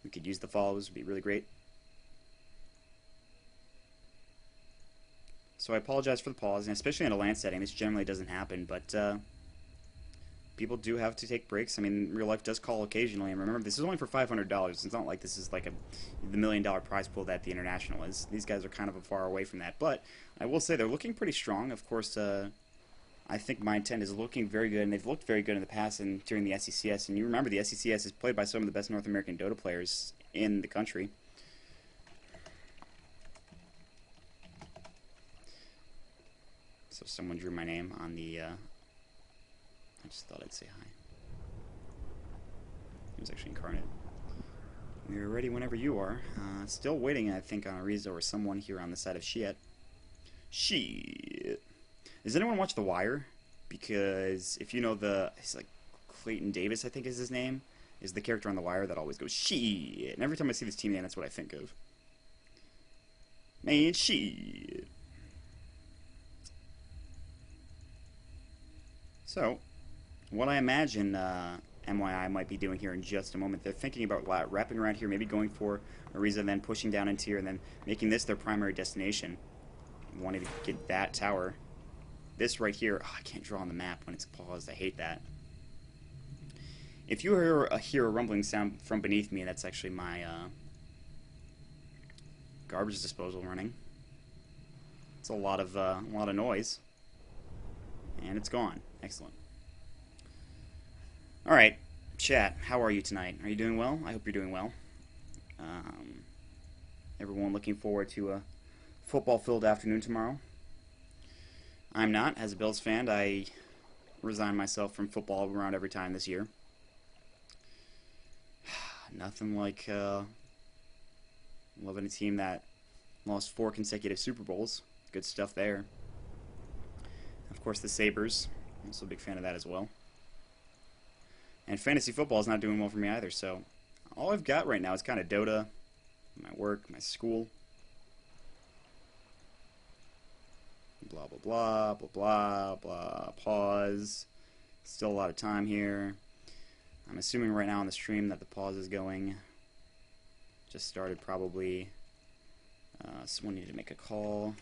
We could use the follows, would be really great. So I apologize for the pause, and especially in a LAN setting, this generally doesn't happen, but people do have to take breaks. I mean, real life does call occasionally, and remember, this is only for $500. It's not like this is like the $1 million prize pool that the International is. These guys are kind of far away from that, but I will say they're looking pretty strong. Of course, I think my intent is looking very good, and they've looked very good in the past and during the SECS. And you remember the SECS is played by some of the best North American Dota players in the country. So someone drew my name on the, I just thought I'd say hi. It was actually Incarnate. We're ready whenever you are. Still waiting, I think, on Ariza or someone here on the side of Shiet. Shiet. Does anyone watch The Wire? Because if you know it's like Clayton Davis, I think is his name, is the character on The Wire that always goes, Shiet. And every time I see this team name, that's what I think of. Man, Shiet. So, what I imagine MYI might be doing here in just a moment, they're thinking about wrapping around here, maybe going for Ariza, then pushing down into here, and then making this their primary destination. Wanting to get that tower. This right here, I can't draw on the map when it's paused, I hate that. If you hear a rumbling sound from beneath me, that's actually my garbage disposal running. It's a lot of noise. And it's gone. Excellent. Alright, chat, how are you tonight? Are you doing well? I hope you're doing well. Everyone looking forward to a football-filled afternoon tomorrow? I'm not. As a Bills fan, I resign myself from football around every time this year. Nothing like loving a team that lost 4 consecutive Super Bowls. Good stuff there. Of course, the Sabres. I'm also a big fan of that as well. And fantasy football is not doing well for me either, so all I've got right now is kind of Dota, my work, my school. Blah, blah, blah, blah, blah, blah, pause. Still a lot of time here. I'm assuming right now on the stream that the pause is going. Just started probably. Someone needed to make a call.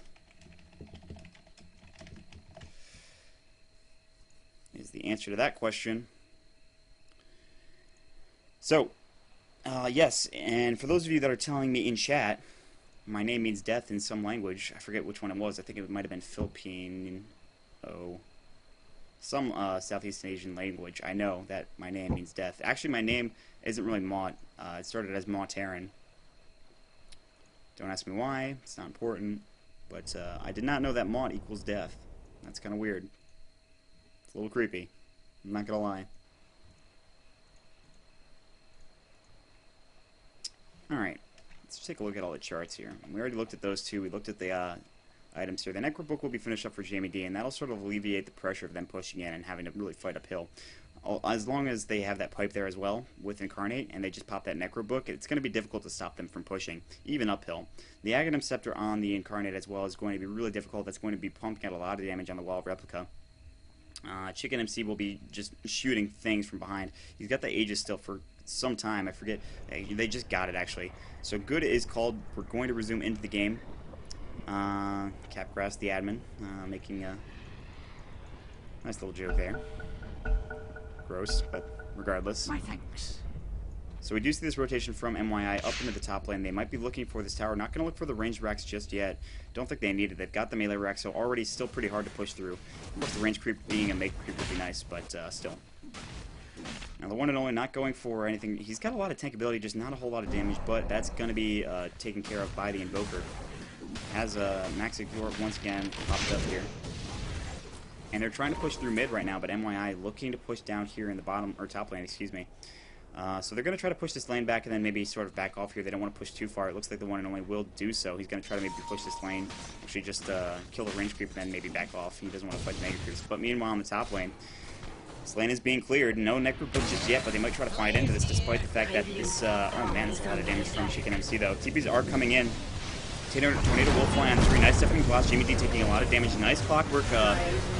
Is the answer to that question. So, yes, and for those of you that are telling me in chat, my name means death in some language. I forget which one it was. I think it might have been Philippine. Oh. Some Southeast Asian language. I know that my name means death. Actually, my name isn't really Maut. It started as Mautarin. Don't ask me why. It's not important. But I did not know that Maut equals death. That's kind of weird. It's a little creepy. I'm not going to lie. Alright. Let's take a look at all the charts here. We already looked at those two. We looked at the items here. The Necro Book will be finished up for Jamie D, and that'll sort of alleviate the pressure of them pushing in and having to really fight uphill. As long as they have that pipe there as well with Incarnate, and they just pop that Necro Book, it's going to be difficult to stop them from pushing, even uphill. The Aghanim Scepter on the Incarnate as well is going to be really difficult. That's going to be pumping out a lot of damage on the Wall of Replica. Chicken MC will be just shooting things from behind. He's got the Aegis still for some time. I forget. They just got it, actually. So good is called. We're going to resume into the game. Capgrass, the admin, making a nice little joke there. Gross, but regardless. My thanks. So we do see this rotation from MYI up into the top lane. They might be looking for this tower. Not going to look for the ranged racks just yet. Don't think they need it. They've got the melee racks, so already still pretty hard to push through. Of course, the range creep being a make creep would be nice, but still. Now, the one and only not going for anything. He's got a lot of tank ability, just not a whole lot of damage, but that's going to be taken care of by the Invoker. Has Max Exort once again popped up here. And they're trying to push through mid right now, but MYI looking to push down here in the bottom, or top lane, excuse me. So they're going to try to push this lane back and then maybe sort of back off here. They don't want to push too far. It looks like the one and only will do so. He's going to try to maybe push this lane, actually just kill the range creep and then maybe back off. He doesn't want to fight the mega creeps. But meanwhile on the top lane, this lane is being cleared. No Necro Book just yet, but they might try to find into this despite the fact that this, oh man, that's a lot of damage from Chicken MC though. TPs are coming in. Tornado will fly on 3. Nice stepping blast. Jamie D taking a lot of damage. Nice clockwork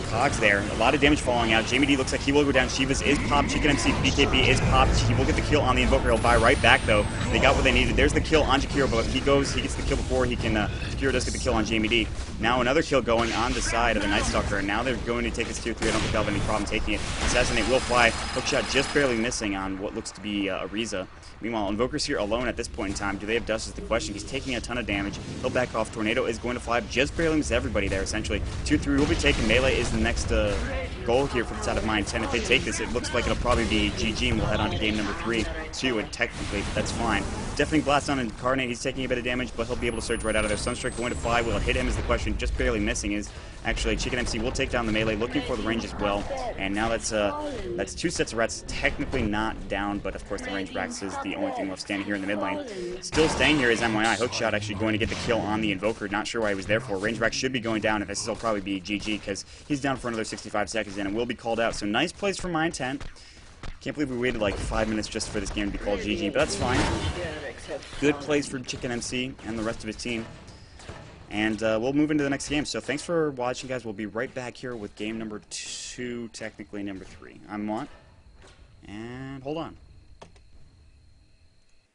cogs there. A lot of damage falling out. Jamie D looks like he will go down. Shivas is popped. Chicken MC BKB is popped. He will get the kill on the Invoker. He'll buy right back though. They got what they needed. There's the kill on Jakiro, but he gets the kill before he can. Jakiro does get the kill on Jamie D. Now another kill going on the side of the Night Stalker, and now they're going to take this tier 3. I don't think they'll have any problem taking it. Assassinate will fly. Hookshot just barely missing on what looks to be Ariza. Meanwhile, Invoker's here alone at this point in time. Do they have dust is the question. He's taking a ton of damage. He'll back off. Tornado is going to fly up. Just barely misses everybody there, essentially. 2-3 will be taken. Melee is the next goal here for the side of Mine 10. If they take this, it looks like it'll probably be GG, and we'll head on to game number 3. 2, technically, but that's fine. Deafening Blast on Incarnate. He's taking a bit of damage, but he'll be able to surge right out of there. Sunstrike going to fly. Will it hit him is the question. Just barely missing is actually Chicken MC will take down the melee, looking for the range as well. And now that's 2 sets of rats, technically not down, but of course the range Brax is the only thing left standing here in the mid lane. Still staying here is MYI. Hookshot actually going to get the kill on the Invoker. Not sure why he was there for. Range Brax should be going down, and this will probably be GG because he's down for another 65 seconds in and will be called out. So nice plays from Mine 10. Can't believe we waited like 5 minutes just for this game to be called GG, but that's fine. Good plays for Chicken MC and the rest of his team. And we'll move into the next game. So thanks for watching, guys. We'll be right back here with game number 2, technically number 3. I'm Maut, and hold on.